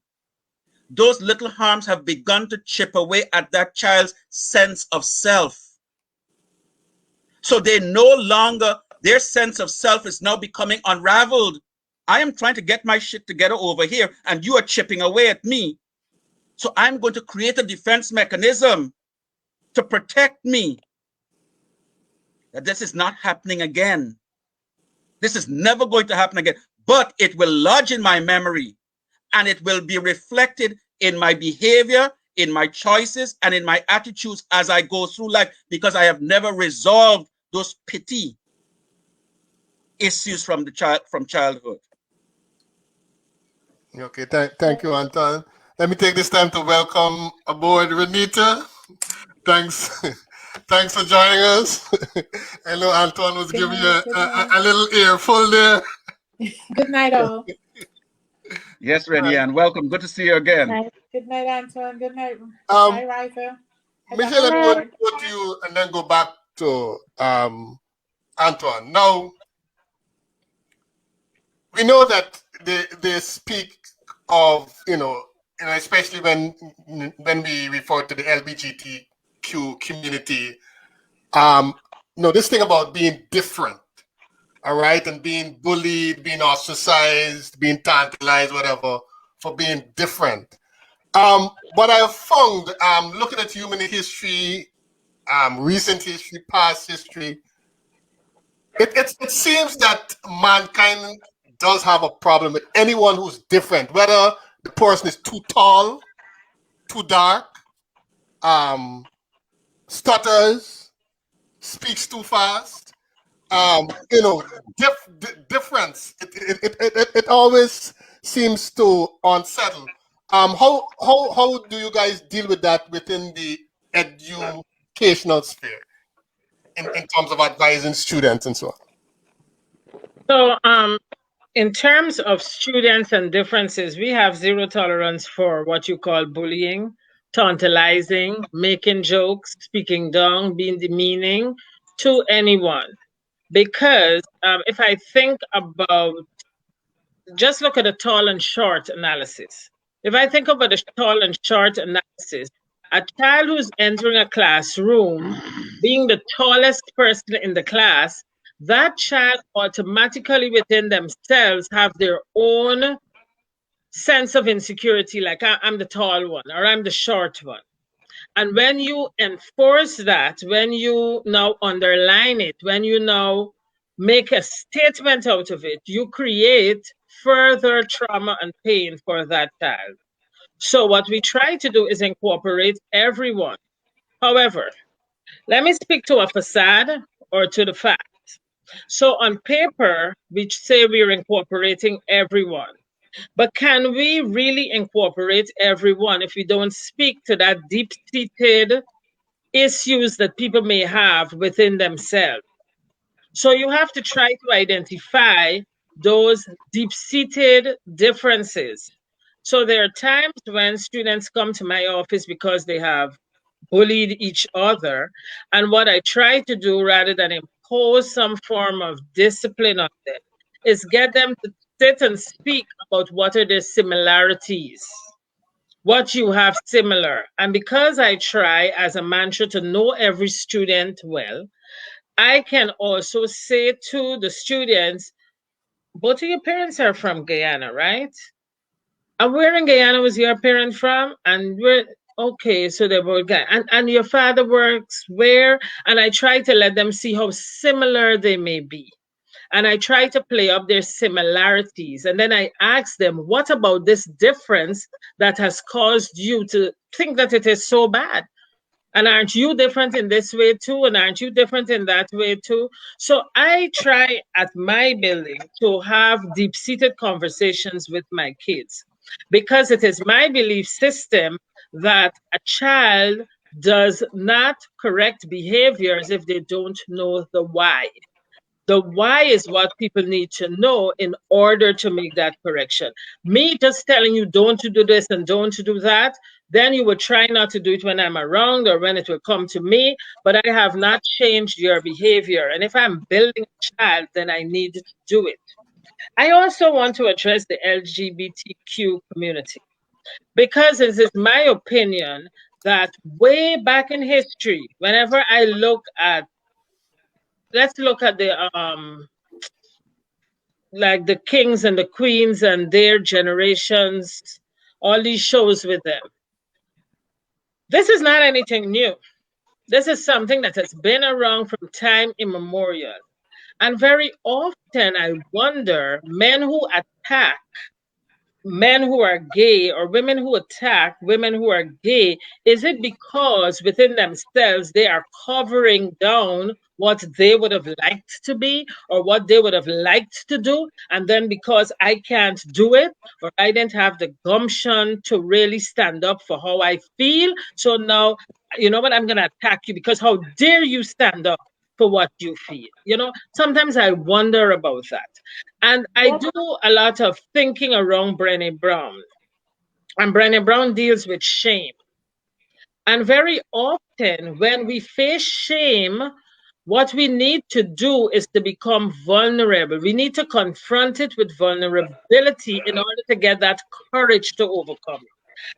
those little harms have begun to chip away at that child's sense of self. So they no longer, their sense of self is now becoming unraveled. I am trying to get my shit together over here and you are chipping away at me. So I'm going to create a defense mechanism to protect me. That this is not happening again. This is never going to happen again, but it will lodge in my memory and it will be reflected in my behavior, in my choices, and in my attitudes as I go through life, because I have never resolved those petty issues from childhood. Okay, thank you, Anton. Let me take this time to welcome aboard Renita. Thanks for joining us. I know Anton was giving you a little earful there. Good night, all. Yes, Rennie, and welcome. Good to see you again. Good night, Anton. Good night. Bye, Riza. Michelle, let me go to you and then go back to Anton. Now, we know that they speak of, especially when we refer to the LGBTQ community, this thing about being different, all right, and being bullied, being ostracized, being tantalized, whatever, for being different. What I have found, looking at human history, recent history, past history, it seems that mankind does have a problem with anyone who's different, whether the person is too tall, too dark, stutters, speaks too fast. You know, difference. It always seems to unsettle. How do you guys deal with that within the educational sphere in terms of advising students and so on? So, in terms of students and differences, we have zero tolerance for what you call bullying, tantalizing, making jokes, speaking down, being demeaning to anyone. Because if I think about, just look at a tall and short analysis. If I think about a tall and short analysis, a child who's entering a classroom, being the tallest person in the class, that child automatically within themselves have their own sense of insecurity, like I'm the tall one or I'm the short one. And when you enforce that, when you now underline it, when you now make a statement out of it, you create further trauma and pain for that child. So what we try to do is incorporate everyone. However, let me speak to a facade or to the fact. So on paper, we say we're incorporating everyone. But can we really incorporate everyone if we don't speak to that deep-seated issues that people may have within themselves? So you have to try to identify those deep-seated differences. So there are times when students come to my office because they have bullied each other. And what I try to do, rather than impose some form of discipline on them, is get them to sit and speak about what are their similarities, what you have similar. And because I try as a mantra to know every student well, I can also say to the students, both of your parents are from Guyana, right? And where in Guyana was your parent from? And where, okay, so they were Guyana. And your father works where? And I try to let them see how similar they may be. And I try to play up their similarities. And then I ask them, what about this difference that has caused you to think that it is so bad? And aren't you different in this way too? And aren't you different in that way too? So I try at my building to have deep-seated conversations with my kids, because it is my belief system that a child does not correct behaviors if they don't know the why. The why is what people need to know in order to make that correction. Me just telling you don't do this and don't do that, then you would try not to do it when I'm around or when it will come to me, but I have not changed your behavior. And if I'm building a child, then I need to do it. I also want to address the LGBTQ community, because it is my opinion that way back in history, whenever I look at, let's look at the like the kings and the queens and their generations, all these shows with them. This is not anything new. This is something that has been around from time immemorial. And very often I wonder, men who attack men who are gay or women who attack women who are gay, is it because within themselves they are covering down what they would have liked to be or what they would have liked to do? And then because I can't do it or I didn't have the gumption to really stand up for how I feel, so now, you know what, I'm going to attack you because how dare you stand up for what you feel? You know, sometimes I wonder about that. And I do a lot of thinking around Brené Brown. And Brené Brown deals with shame. And very often when we face shame, what we need to do is to become vulnerable. We need to confront it with vulnerability in order to get that courage to overcome it.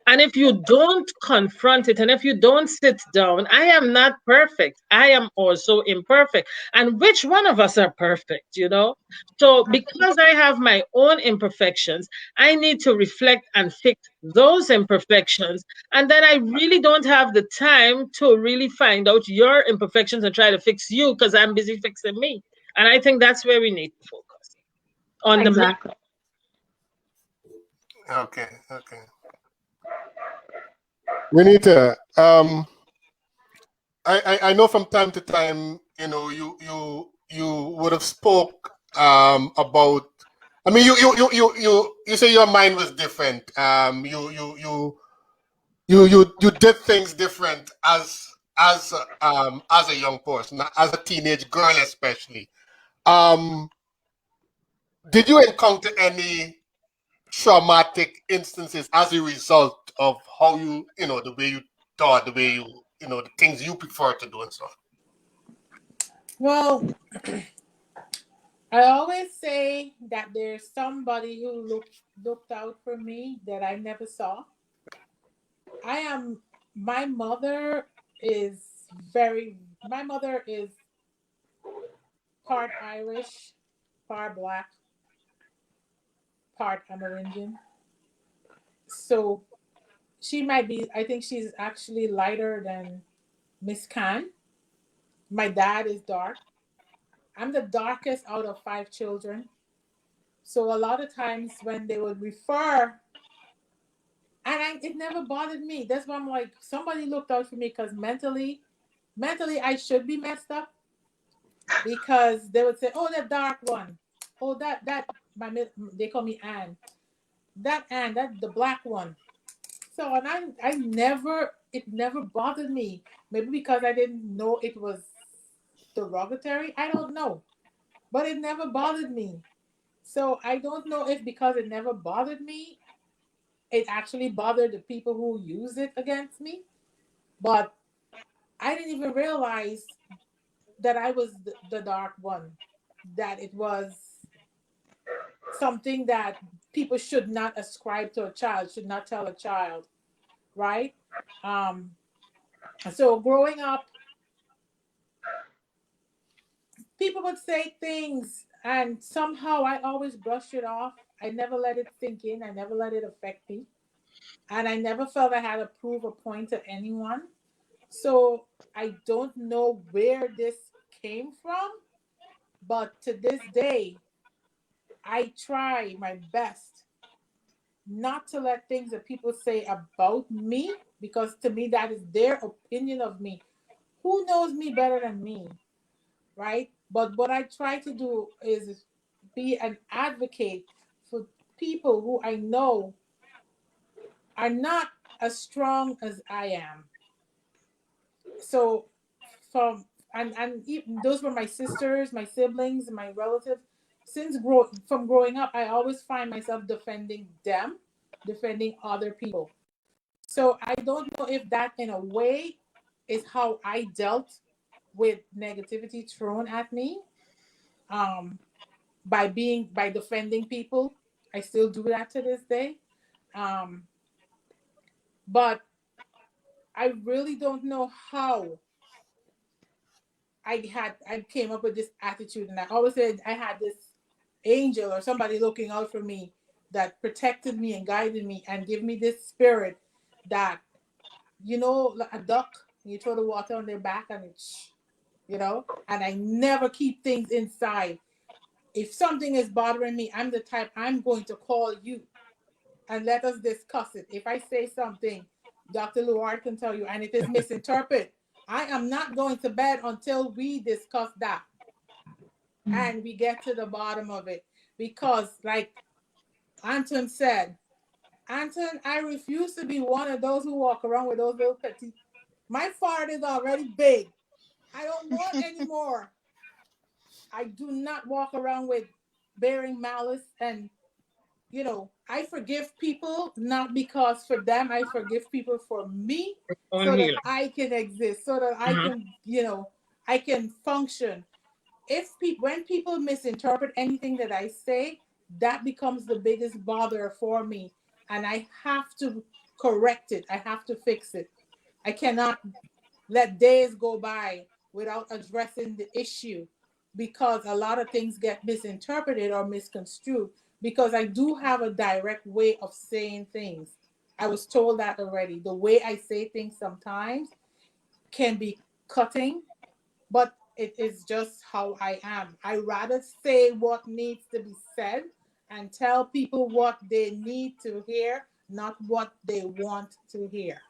And if you don't confront it and if you don't sit down, I am not perfect. I am also imperfect. And which one of us are perfect, you know? So because I have my own imperfections, I need to reflect and fix those imperfections. And then I really don't have the time to really find out your imperfections and try to fix you because I'm busy fixing me. And I think that's where we need to focus. on exactly. Okay. We need to. I know from time to time, you would have spoke about. I mean, you say your mind was different. You did things different as a young person, as a teenage girl especially. Did you encounter any traumatic instances as a result of how the way you thought, the way the things you prefer to do and so on? Well, I always say that there's somebody who looked out for me that I never saw. My mother is my mother is part Irish, part black, part Amerindian. So I think she's actually lighter than Miss Khan. My dad is dark. I'm the darkest out of 5 children. So a lot of times when they would refer, it never bothered me. That's why I'm like, somebody looked out for me, because mentally I should be messed up, because they would say, "Oh, the dark one. Oh, they call me Anne. That the black one." So, and it never bothered me. Maybe because I didn't know it was derogatory. I don't know, but it never bothered me. So I don't know if because it never bothered me, it actually bothered the people who use it against me. But I didn't even realize that I was the dark one, that it was something that people should not ascribe to a child, should not tell a child, right? Um, so growing up, people would say things, and somehow I always brushed it off. I never let it sink in. I never let it affect me. And I never felt I had to prove a point to anyone. So I don't know where this came from, but to this day, I try my best not to let things that people say about me, because to me, that is their opinion of me. Who knows me better than me, right? But what I try to do is be an advocate for people who I know are not as strong as I am. So from and even those were my sisters, my siblings, my relatives. From growing up, I always find myself defending them, defending other people. So I don't know if that in a way is how I dealt with negativity thrown at me. Um, by defending people. I still do that to this day. Um, but I really don't know how I came up with this attitude, and I always said I had this angel or somebody looking out for me that protected me and guided me and give me this spirit that, like a duck, you throw the water on their back and and I never keep things inside. If something is bothering me, I'm the type, I'm going to call you and let us discuss it. If I say something, Dr. Luard can tell you, and it is misinterpreted, I am not going to bed until we discuss that and we get to the bottom of it. Because, like Anton said, Anton, I refuse to be one of those who walk around with those little petite. My fart is already big. I don't want any more. I do not walk around with bearing malice, and I forgive people not because for them. I forgive people for me, so that I can exist, so that I can, I can function. When people misinterpret anything that I say, that becomes the biggest bother for me, and I have to correct it. I have to fix it. I cannot let days go by without addressing the issue, because a lot of things get misinterpreted or misconstrued, because I do have a direct way of saying things. I was told that already. The way I say things sometimes can be cutting, but it is just how I am. I rather say what needs to be said and tell people what they need to hear, not what they want to hear.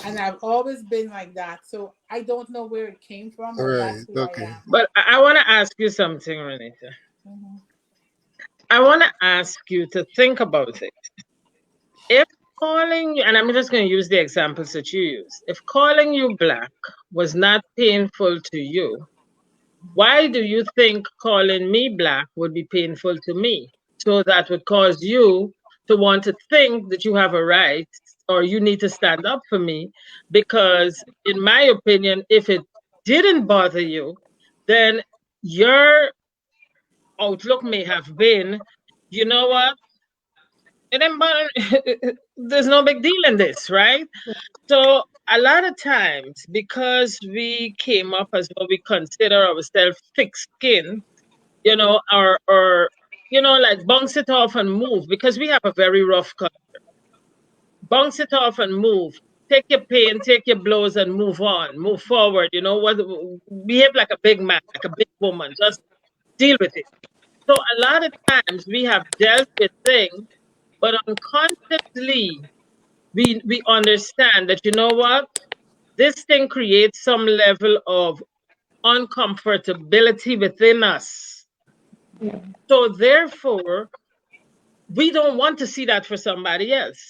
And I've always been like that. So I don't know where it came from, but Right. that's who I Okay. am. But I want to ask you something, Renita. Mhm. I want to ask you to think about it. If calling you, and I'm just going to use the examples that you use, if calling you black was not painful to you, why do you think calling me black would be painful to me? So that would cause you to want to think that you have a right or you need to stand up for me. Because, in my opinion, if it didn't bother you, then your outlook may have been, you know what? It ain't bother- there's no big deal in this, right? So a lot of times, because we came up as what we consider ourselves thick skin, or like bounce it off and move, because we have a very rough cut. Bounce it off and move. Take your pain, take your blows, and move on, move forward. Behave like a big man, like a big woman. Just deal with it. So a lot of times we have dealt with things, but unconsciously we understand that, you know what, this thing creates some level of uncomfortability within us. So therefore, we don't want to see that for somebody else.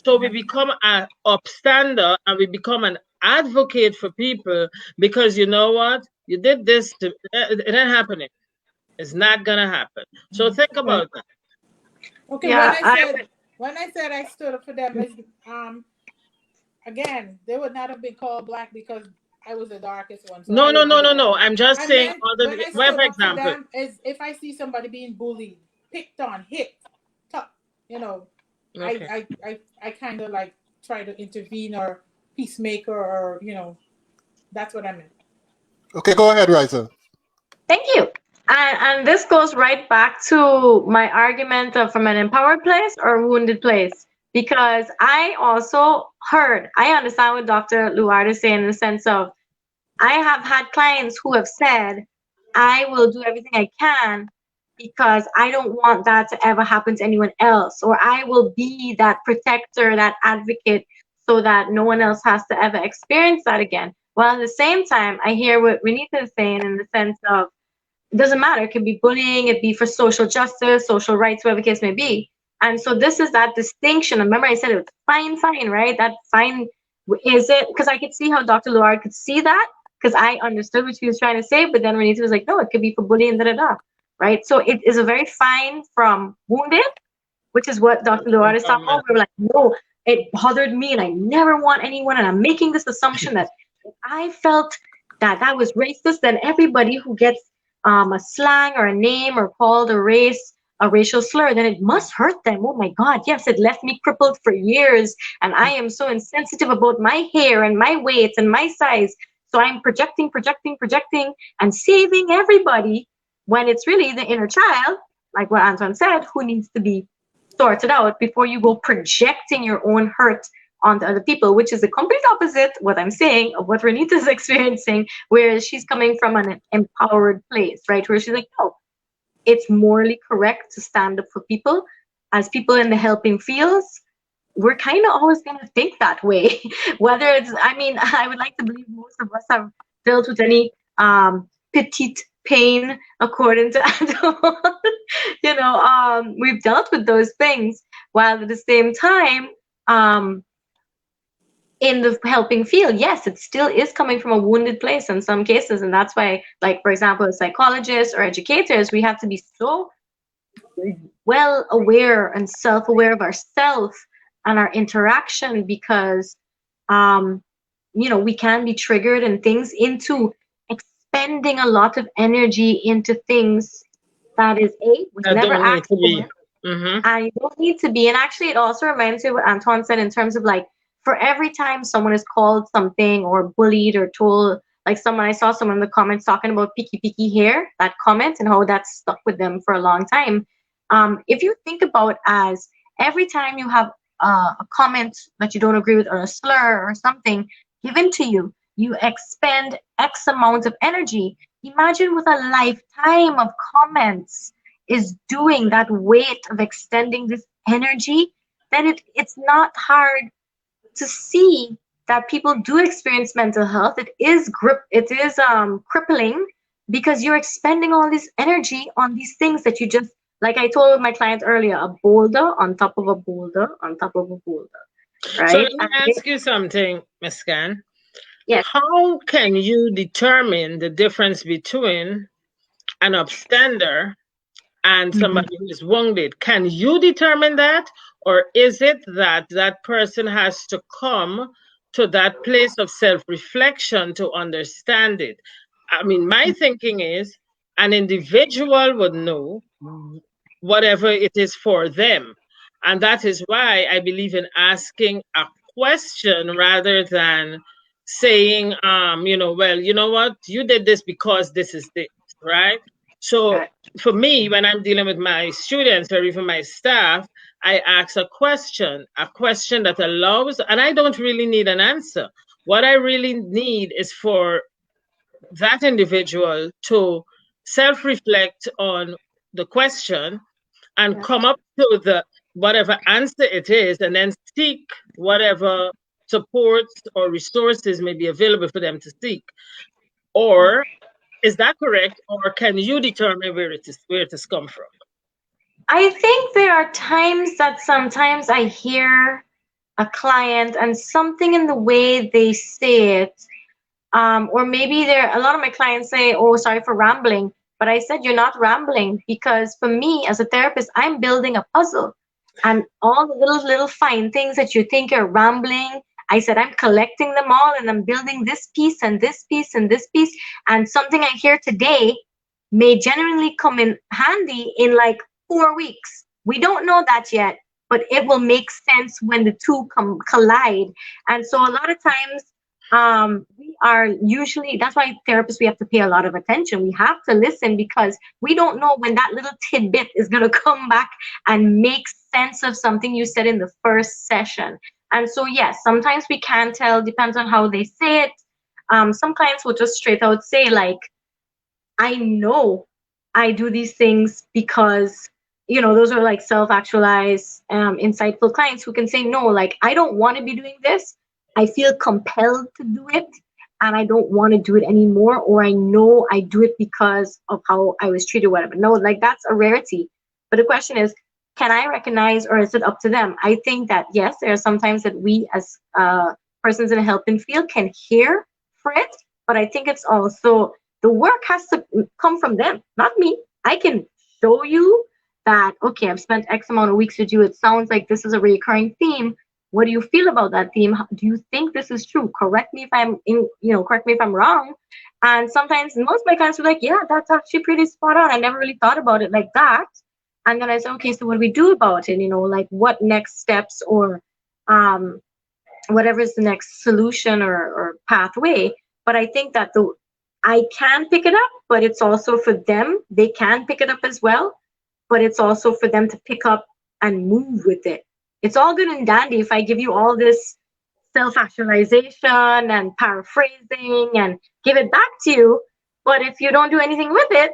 So we become an upstander and we become an advocate for people because, you know what, you did this, it ain't happening. It's not gonna happen. So think about that. Okay, Yeah, when I said I stood up for them, again, they would not have been called black because I was the darkest one. So No, I no, would no, be the no, black no. one. I'm just I saying meant other, when I well, stood for up for example. them is if I see somebody being bullied, picked on, hit, Okay. I kind of like try to intervene or peacemaker or that's what I meant. Okay, go ahead, Riza. thank you. And this goes right back to my argument of from an empowered place or wounded place. Because I also I understand what Dr. Luard is saying in the sense of, I have had clients who have said, I will do everything I can because I don't want that to ever happen to anyone else, or I will be that protector, that advocate, so that no one else has to ever experience that again. While at the same time, I hear what Renita is saying in the sense of, it doesn't matter. It could be bullying, it be for social justice, social rights, whatever the case may be. And so this is that distinction. Remember, I said it was fine, right? That fine, is it? Because I could see how Dr. Luard could see that, because I understood what she was trying to say, but then Renita was like, no, it could be for bullying, right? So it is a very fine from wounded, which is what Dr. Luard is talking about. We were like, no, it bothered me, and I never want anyone, and I'm making this assumption that if I felt that was racist, then everybody who gets a slang or a name or called a racial slur, then it must hurt them. Oh my God, yes, it left me crippled for years, and I am so insensitive about my hair and my weight and my size. So I'm projecting, and saving everybody when it's really the inner child, like what Antoine said, who needs to be sorted out before you go projecting your own hurt onto other people, which is the complete opposite what I'm saying of what Renita is experiencing, whereas she's coming from an empowered place, right? Where she's like, no, it's morally correct to stand up for people. As people in the helping fields, we're kind of always going to think that way. Whether it's, I would like to believe most of us have dealt with any petite pain, according to Anton. We've dealt with those things, while at the same time, in the helping field, yes, it still is coming from a wounded place in some cases. And that's why, like, for example, as psychologists or educators, we have to be so well aware and self-aware of ourselves and our interaction, because we can be triggered and things into expending a lot of energy into things that is was That never don't need asked to for. be. And you don't need to be. And actually, it also reminds me of what Antoine said in terms of, like, for every time someone is called something or bullied or told, like I saw someone in the comments talking about picky hair, that comment, and how that stuck with them for a long time. If you think about as every time you have a comment that you don't agree with or a slur or something given to you, you expend X amount of energy. Imagine what a lifetime of comments is doing, that weight of extending this energy, then it's not hard to see that people do experience mental health. It is crippling, because you're expending all this energy on these things that you just, like I told my client earlier, a boulder on top of a boulder on top of a boulder, right? So let me ask you something, Ms. Scan. Yes. How can you determine the difference between an upstander and somebody who is wounded? Can you determine that? Or is it that that person has to come to that place of self-reflection to understand it? I mean, my thinking is an individual would know whatever it is for them. And that is why I believe in asking a question rather than saying, well, you know what, you did this because this is this, right? So for me, when I'm dealing with my students or even my staff, I ask a question that allows, and I don't really need an answer. What I really need is for that individual to self-reflect on the question and come up to the whatever answer it is, and then seek whatever supports or resources may be available for them to seek. Or is that correct? Or can you determine where it has come from? I think there are times that sometimes I hear a client and something in the way they say it, or maybe a lot of my clients say, oh, sorry for rambling. But I said, you're not rambling, because for me as a therapist, I'm building a puzzle, and all the little fine things that you think are rambling, I said, I'm collecting them all and I'm building this piece and this piece and this piece. And something I hear today may genuinely come in handy in like 4 weeks. We don't know that yet, but it will make sense when the two collide. And so a lot of times, we are usually, that's why therapists, we have to pay a lot of attention. We have to listen, because we don't know when that little tidbit is going to come back and make sense of something you said in the first session. And so, yes, sometimes we can tell, depends on how they say it. Some clients will just straight out say, like, I know I do these things because, those are like self-actualized, insightful clients who can say, no, like, I don't want to be doing this. I feel compelled to do it, and I don't want to do it anymore, or I know I do it because of how I was treated, whatever. No, like, that's a rarity. But the question is, can I recognize, or is it up to them? I think that, yes, there are sometimes that we as persons in a helping field can hear for it, but I think it's also, the work has to come from them, not me. I can show you that, okay, I've spent X amount of weeks with you. It sounds like this is a recurring theme. What do you feel about that theme? Do you think this is true? Correct me if I'm wrong. And sometimes most of my clients are like, yeah, that's actually pretty spot on. I never really thought about it like that. And then I say, okay, so what do we do about it? Like, what next steps, or whatever is the next solution or pathway. But I think that I can pick it up, but it's also for them. They can pick it up as well, but it's also for them to pick up and move with it. It's all good and dandy if I give you all this self-actualization and paraphrasing and give it back to you, but if you don't do anything with it,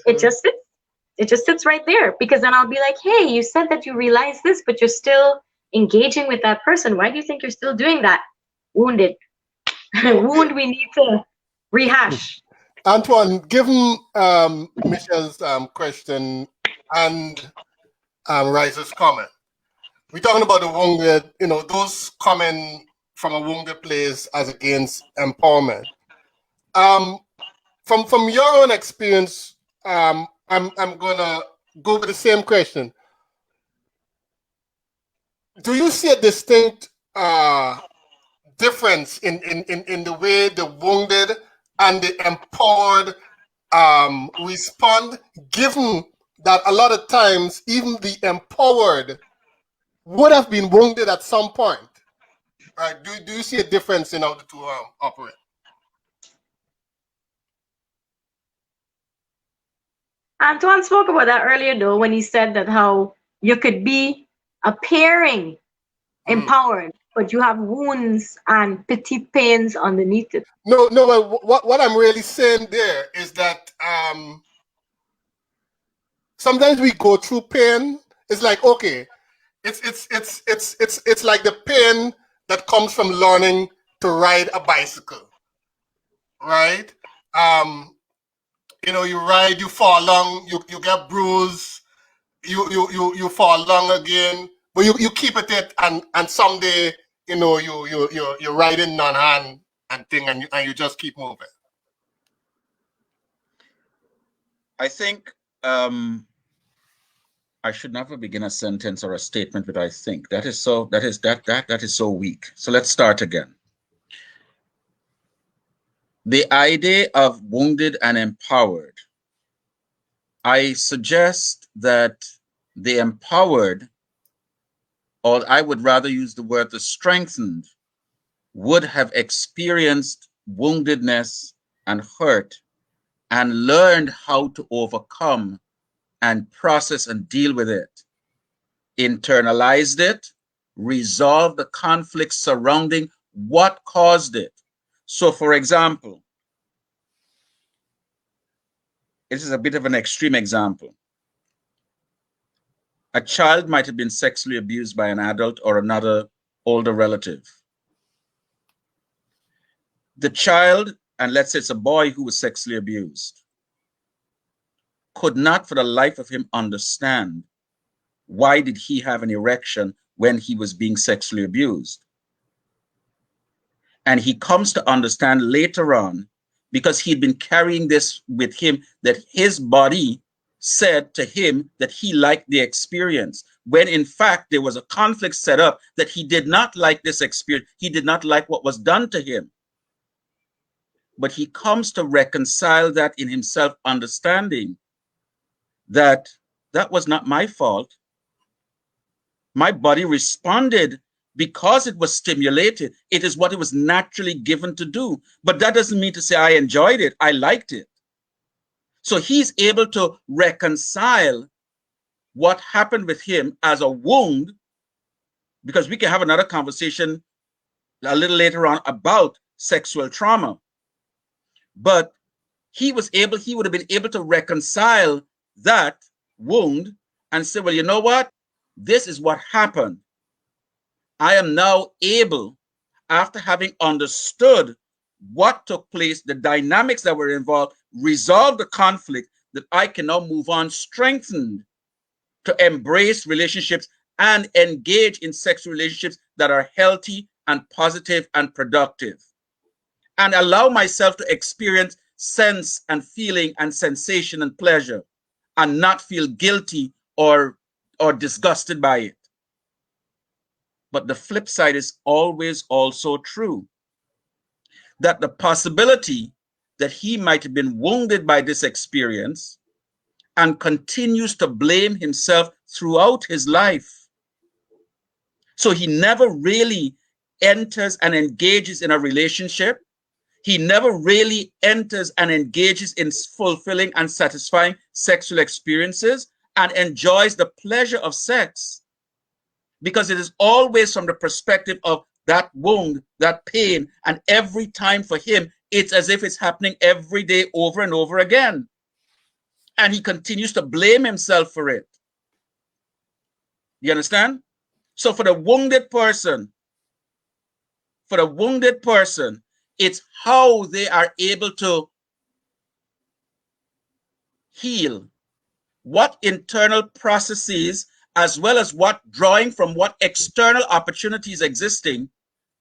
it just sits right there, because then I'll be like, hey, you said that you realize this, but you're still engaging with that person. Why do you think you're still doing that? Wounded. Wound we need to rehash. Antoine, given Michelle's question and Rice's comment, we're talking about the wounded, those coming from a wounded place as against empowerment. From your own experience, I'm gonna go with the same question. Do you see a distinct difference in the way the wounded and the empowered respond, given that a lot of times even the empowered would have been wounded at some point? Right? Do you see a difference in how the two operate? Antoine spoke about that earlier, though, when he said that how you could be appearing empowered, but you have wounds and petite pains underneath it. No, what I'm really saying there is that sometimes we go through pain. It's like, okay, it's like the pain that comes from learning to ride a bicycle, right? You know, you ride, you fall along, you get bruised, you fall along again, but you keep at it, and someday, you know, you're riding non-hand and thing, and you just keep moving. I think I should never begin a sentence or a statement with I think. That is so weak. So let's start again. The idea of wounded and empowered. I suggest that the empowered, or I would rather use the word the strengthened, would have experienced woundedness and hurt and learned how to overcome and process and deal with it, internalized it, resolved the conflict surrounding what caused it. So, for example, this is a bit of an extreme example. A child might have been sexually abused by an adult or another older relative. The child, and let's say it's a boy who was sexually abused, could not for the life of him understand why did he have an erection when he was being sexually abused. And he comes to understand later on, because he'd been carrying this with him, that his body said to him that he liked the experience, when in fact there was a conflict set up that he did not like this experience. He did not like what was done to him. But he comes to reconcile that in himself, understanding that that was not my fault. My body responded because it was stimulated. It is what it was naturally given to do. But that doesn't mean to say I enjoyed it. I liked it. So he's able to reconcile what happened with him as a wound, because we can have another conversation a little later on about sexual trauma. But he would have been able to reconcile that wound and say, well, you know what? This is what happened. I am now able, after having understood what took place, the dynamics that were involved, resolve the conflict, that I can now move on strengthened to embrace relationships and engage in sexual relationships that are healthy and positive and productive, and allow myself to experience sense and feeling and sensation and pleasure, and not feel guilty or disgusted by it. But the flip side is always also true, that the possibility that he might have been wounded by this experience and continues to blame himself throughout his life. So he never really enters and engages in a relationship. He never really enters and engages in fulfilling and satisfying sexual experiences and enjoys the pleasure of sex, because it is always from the perspective of that wound, that pain, and every time for him, it's as if it's happening every day over and over again. And he continues to blame himself for it. You understand? So for the wounded person, it's how they are able to heal, what internal processes, as well as what drawing from what external opportunities existing,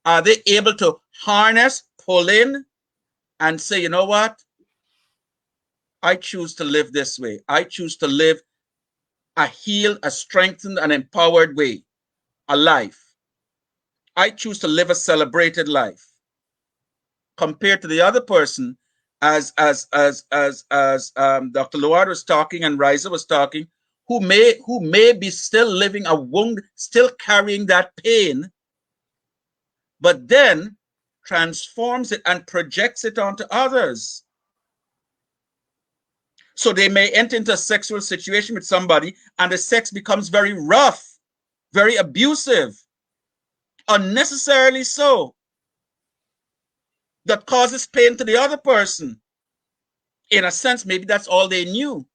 are they able to harness, pull in, and say, you know what? I choose to live this way. I choose to live a healed, a strengthened, and empowered way, a life. I choose to live a celebrated life, compared to the other person, as Dr. Luard was talking and Riza was talking, who may be still living a wound, still carrying that pain, but then transforms it and projects it onto others. So they may enter into a sexual situation with somebody and the sex becomes very rough, very abusive. unnecessarily so, that causes pain to the other person. In a sense, maybe that's all they knew.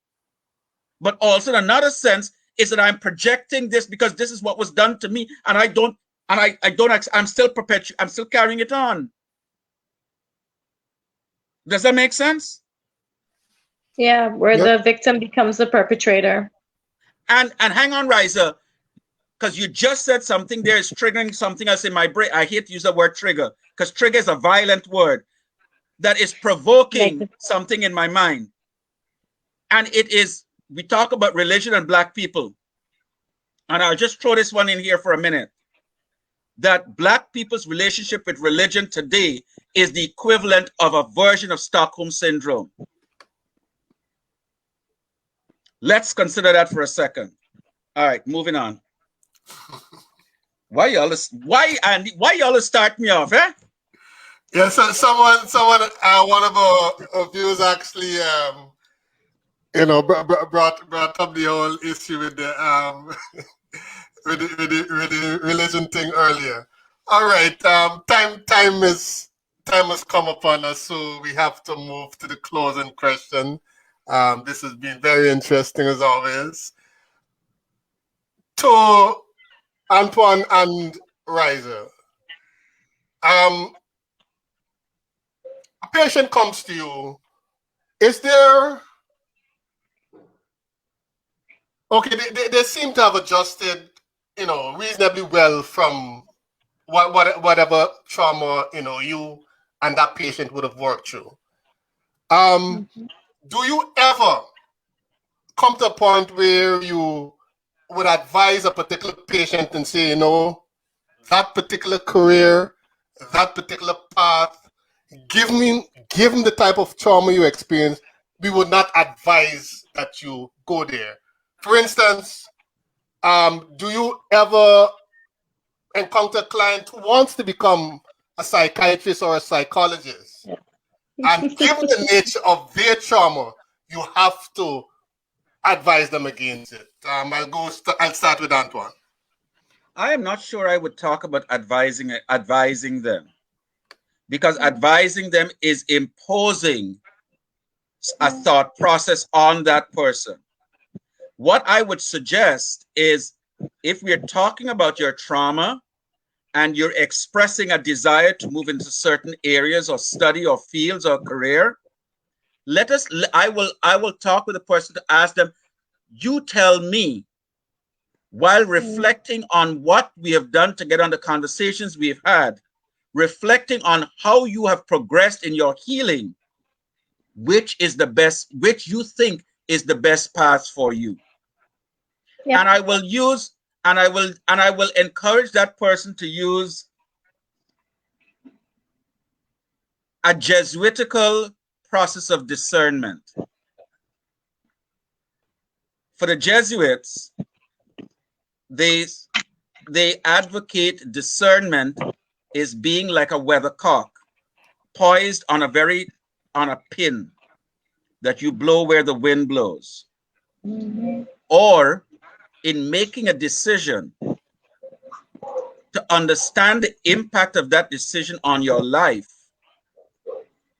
But also in another sense is that I'm projecting this because this is what was done to me, and I'm still carrying it on. Does that make sense? Yeah, where the victim becomes the perpetrator. And hang on, Riza, because you just said something there is triggering something else in my brain. I hate to use the word trigger because trigger is a violent word that is provoking something in my mind. And it is, we talk about religion and Black people. And I'll just throw this one in here for a minute. That Black people's relationship with religion today is the equivalent of a version of Stockholm Syndrome. Let's consider that for a second. All right, moving on. Why y'all start me off, eh? Yeah, so someone, one of our viewers actually, brought up the whole issue with the with the religion thing earlier. All right, time has come upon us, so we have to move to the closing question. This has been very interesting as always. To Antoine and Riza, a patient comes to you. Is there okay? They seem to have adjusted, reasonably well from whatever trauma you and that patient would have worked through. Do you ever come to a point where you would advise a particular patient and say, that particular career, that particular path, given the type of trauma you experience, we would not advise that you go there? For instance, do you ever encounter a client who wants to become a psychiatrist or a psychologist? And given the nature of their trauma, you have to advise them against it. I'll start with Antoine. I am not sure I would talk about advising them, because advising them is imposing a thought process on that person. What I would suggest is, if we're talking about your trauma and you're expressing a desire to move into certain areas or study or fields or career, I will talk with the person to ask them, you tell me, while reflecting on what we have done together on the conversations we've had, reflecting on how you have progressed in your healing, which you think is the best path for you. Yeah. And I will encourage that person to use a Jesuitical process of discernment. For the Jesuits, they advocate discernment is being like a weathercock, poised on a pin that you blow where the wind blows. Mm-hmm. Or in making a decision, to understand the impact of that decision on your life,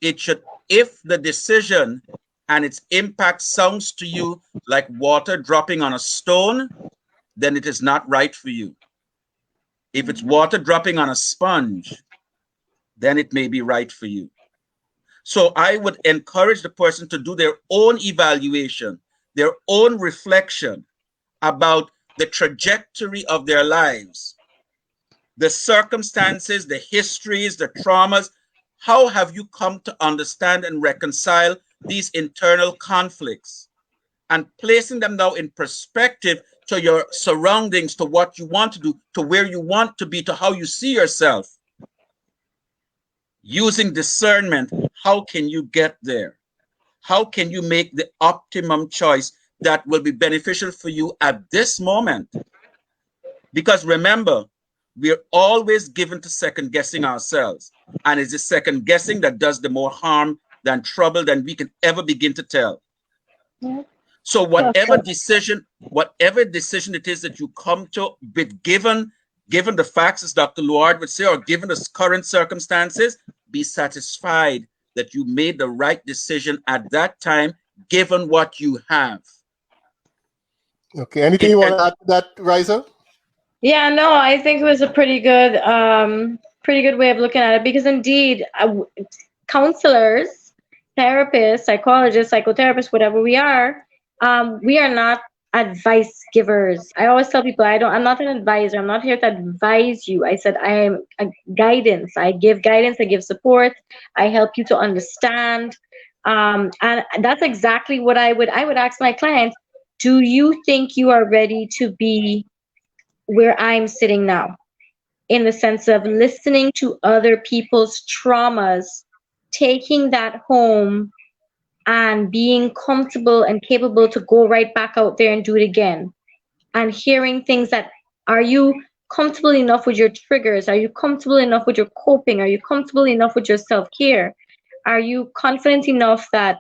if the decision and its impact sounds to you like water dropping on a stone, then it is not right for you. If it's water dropping on a sponge, then it may be right for you. So I would encourage the person to do their own evaluation, their own reflection about the trajectory of their lives, the circumstances, the histories, the traumas. How have you come to understand and reconcile these internal conflicts, and placing them now in perspective to your surroundings, to what you want to do, to where you want to be, to how you see yourself. Using discernment, how can you get there? How can you make the optimum choice that will be beneficial for you at this moment? Because remember, we're always given to second guessing ourselves. And it's the second guessing that does the more harm than trouble than we can ever begin to tell. Yeah. So whatever decision it is that you come to, be given given the facts, as Dr. Luard would say, or given the current circumstances, be satisfied that you made the right decision at that time, given what you have. Okay. Anything you want to add to that, Riza? Yeah, no, I think it was a pretty good way of looking at it, because indeed, counselors, therapists, psychologists, psychotherapists, whatever we are not advice givers. I always tell people I'm not an advisor. I'm not here to advise you. I said I am a guidance. I give guidance, I give support, I help you to understand. And that's exactly what I would ask my clients, do you think you are ready to be where I'm sitting now? In the sense of listening to other people's traumas, taking that home, and being comfortable and capable to go right back out there and do it again. And hearing things that, are you comfortable enough with your triggers? Are you comfortable enough with your coping? Are you comfortable enough with your self-care? Are you confident enough that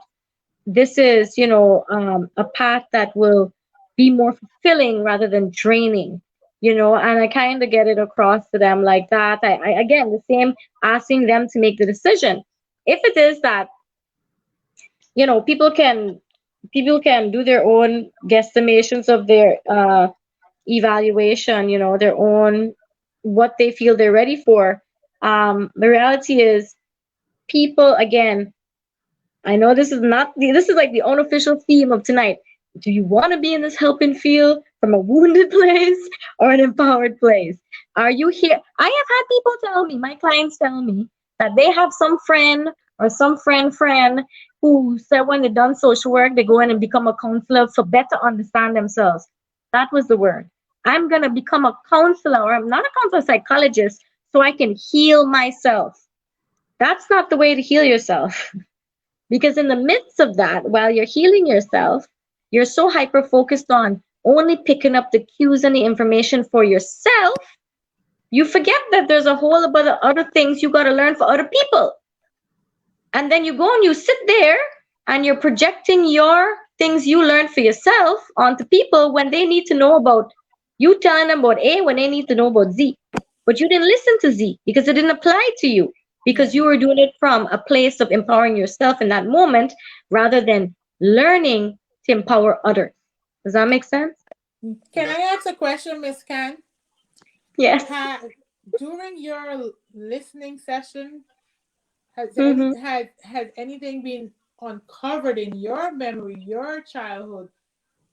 this is, a path that will be more fulfilling rather than draining? And I kind of get it across to them like that. I again, the same, asking them to make the decision. If it is that, people can do their own guesstimations of their evaluation, their own, what they feel they're ready for. The reality is, people, again, I know this is like the unofficial theme of tonight. Do you want to be in this helping field from a wounded place or an empowered place? Are you here? I have had people tell me, my clients tell me, that they have some friend or some friend who said when they've done social work, they go in and become a counselor to better understand themselves. That was the word. I'm going to become a counselor, or I'm not a counselor, psychologist, so I can heal myself. That's not the way to heal yourself. Because in the midst of that, while you're healing yourself, you're so hyper-focused on only picking up the cues and the information for yourself, you forget that there's a whole bunch of other things you got to learn for other people. And then you go and you sit there and you're projecting your things you learned for yourself onto people when they need to know about, you telling them about A when they need to know about Z. But you didn't listen to Z because it didn't apply to you, because you were doing it from a place of empowering yourself in that moment rather than learning to empower others. Does that make sense? Can I ask a question, Miss Can? Yes. During your listening session, has anything been uncovered in your memory, your childhood?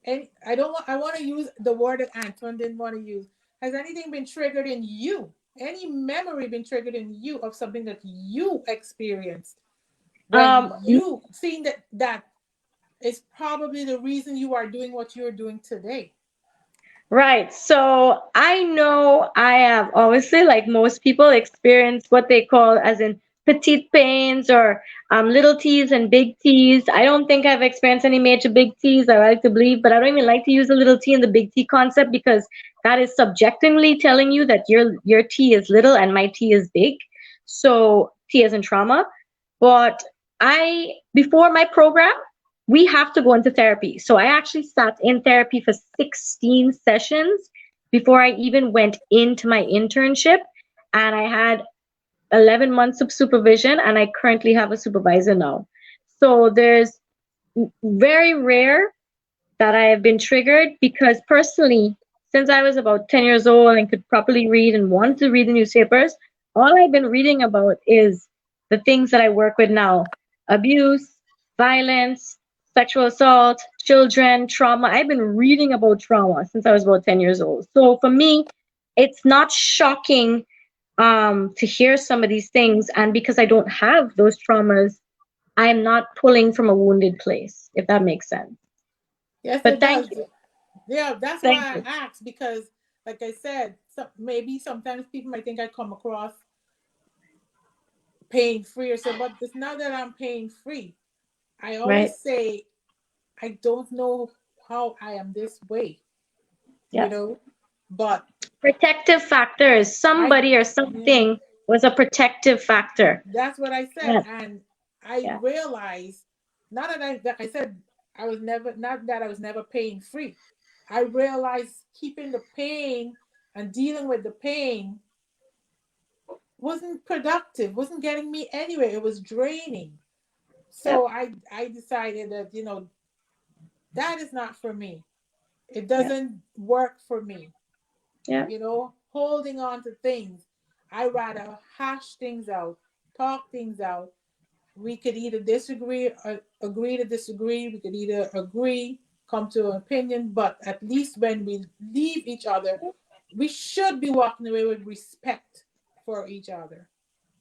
And I want to use the word that Antoine didn't want to use. Has anything been triggered in you? Any memory been triggered in you of something that you experienced when you seen that is probably the reason you are doing what you're doing today? Right. So I know I have, obviously, like most people, experienced what they call as in petite pains, or little T's and big T's. I don't think I've experienced any major big T's, I like to believe, but I don't even like to use the little T and the big T concept, because that is subjectively telling you that your T is little and my T is big. So T as in trauma. But before my program, we have to go into therapy. So I actually sat in therapy for 16 sessions before I even went into my internship. And I had 11 months of supervision, and I currently have a supervisor now. So there's very rare that I have been triggered, because personally, since I was about 10 years old and could properly read and wanted to read the newspapers, all I've been reading about is the things that I work with now: abuse, violence, sexual assault, children, trauma. I've been reading about trauma since I was about 10 years old. So for me, it's not shocking to hear some of these things. And because I don't have those traumas, I'm not pulling from a wounded place, if that makes sense. Yes, but it thank does. you. Yeah, that's Thank why you. I asked, because like I said, maybe sometimes people might think I come across pain-free or so, but it's not that I'm pain-free. I always Right. say, I don't know how I am this way, Yeah. but Protective factors. Somebody or something was a protective factor. That's what I said. Yes. And I realized, not that I said I was never, not that I was never pain free. I realized keeping the pain and dealing with the pain wasn't productive, wasn't getting me anywhere. It was draining. So I decided that, you know, that is not for me. It doesn't work for me. Yeah. You know, holding on to things. I rather hash things out, talk things out. We could either disagree or agree to disagree. We could either agree, come to an opinion, but at least when we leave each other, we should be walking away with respect for each other.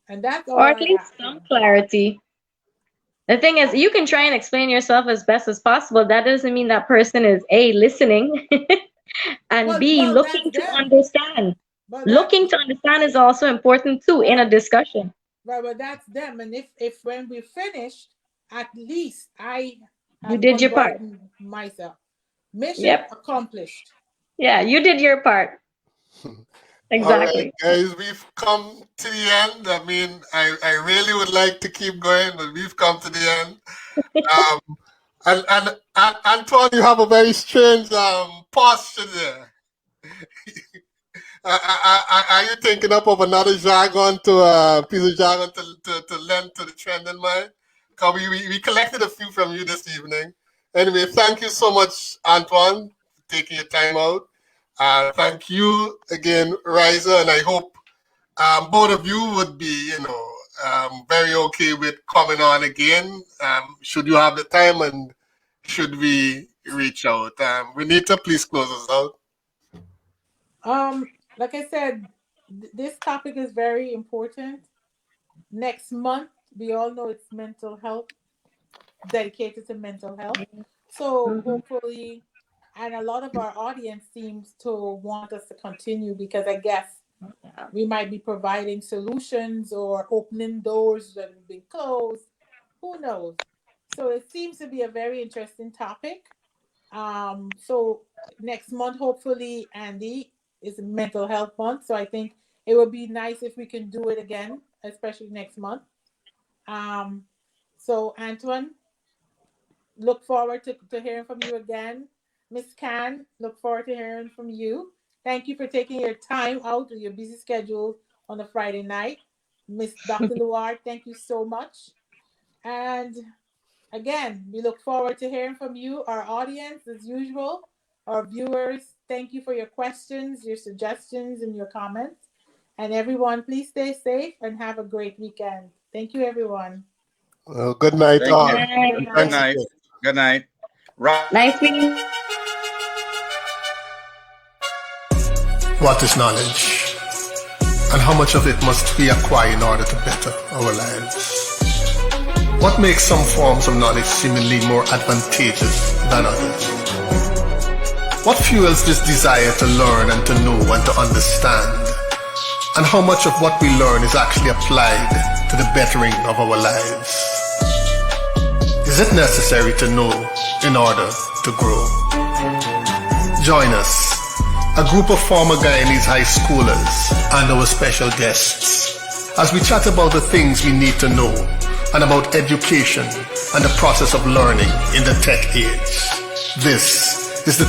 And that's all. Or at least some clarity. The thing is, you can try and explain yourself as best as possible. That doesn't mean that person is A, listening, and B, looking to understand. Looking to understand is also important too in a discussion. Right, but that's them. And if when we finished, at least I You did your part. Myself. Mission accomplished. Yeah, you did your part. Exactly. All right, guys, we've come to the end. I mean, I really would like to keep going, but we've come to the end. And Antoine, you have a very strange posture there. Are you thinking up of another jargon piece of jargon to lend to the trending mind? Because we collected a few from you this evening. Anyway, thank you so much, Antoine, for taking your time out. Thank you again, Riza, and I hope both of you would be, you know, very okay with coming on again. Should you have the time and should we reach out? Renita, please close us out. Like I said, this topic is very important. Next month, we all know it's mental health, dedicated to mental health. So hopefully, and a lot of our audience seems to want us to continue because I guess we might be providing solutions or opening doors that have been closed. Who knows? So it seems to be a very interesting topic. So next month, hopefully, Andy, is mental health month. So I think it would be nice if we can do it again, especially next month. So Antoine, look forward to hearing from you again. Miss Can, look forward to hearing from you. Thank you for taking your time out of your busy schedule on a Friday night. Miss Dr. Luard, thank you so much. And again, we look forward to hearing from you, our audience, as usual, our viewers. Thank you for your questions, your suggestions, and your comments. And everyone, please stay safe and have a great weekend. Thank you, everyone. Well, good night, all. Good night. Good night. Nice meeting. What is knowledge? And how much of it must we acquire in order to better our lives? What makes some forms of knowledge seemingly more advantageous than others? What fuels this desire to learn and to know and to understand? And how much of what we learn is actually applied to the bettering of our lives? Is it necessary to know in order to grow? Join us, a group of former Guyanese high schoolers and our special guests, as we chat about the things we need to know and about education and the process of learning in the tech age. This is the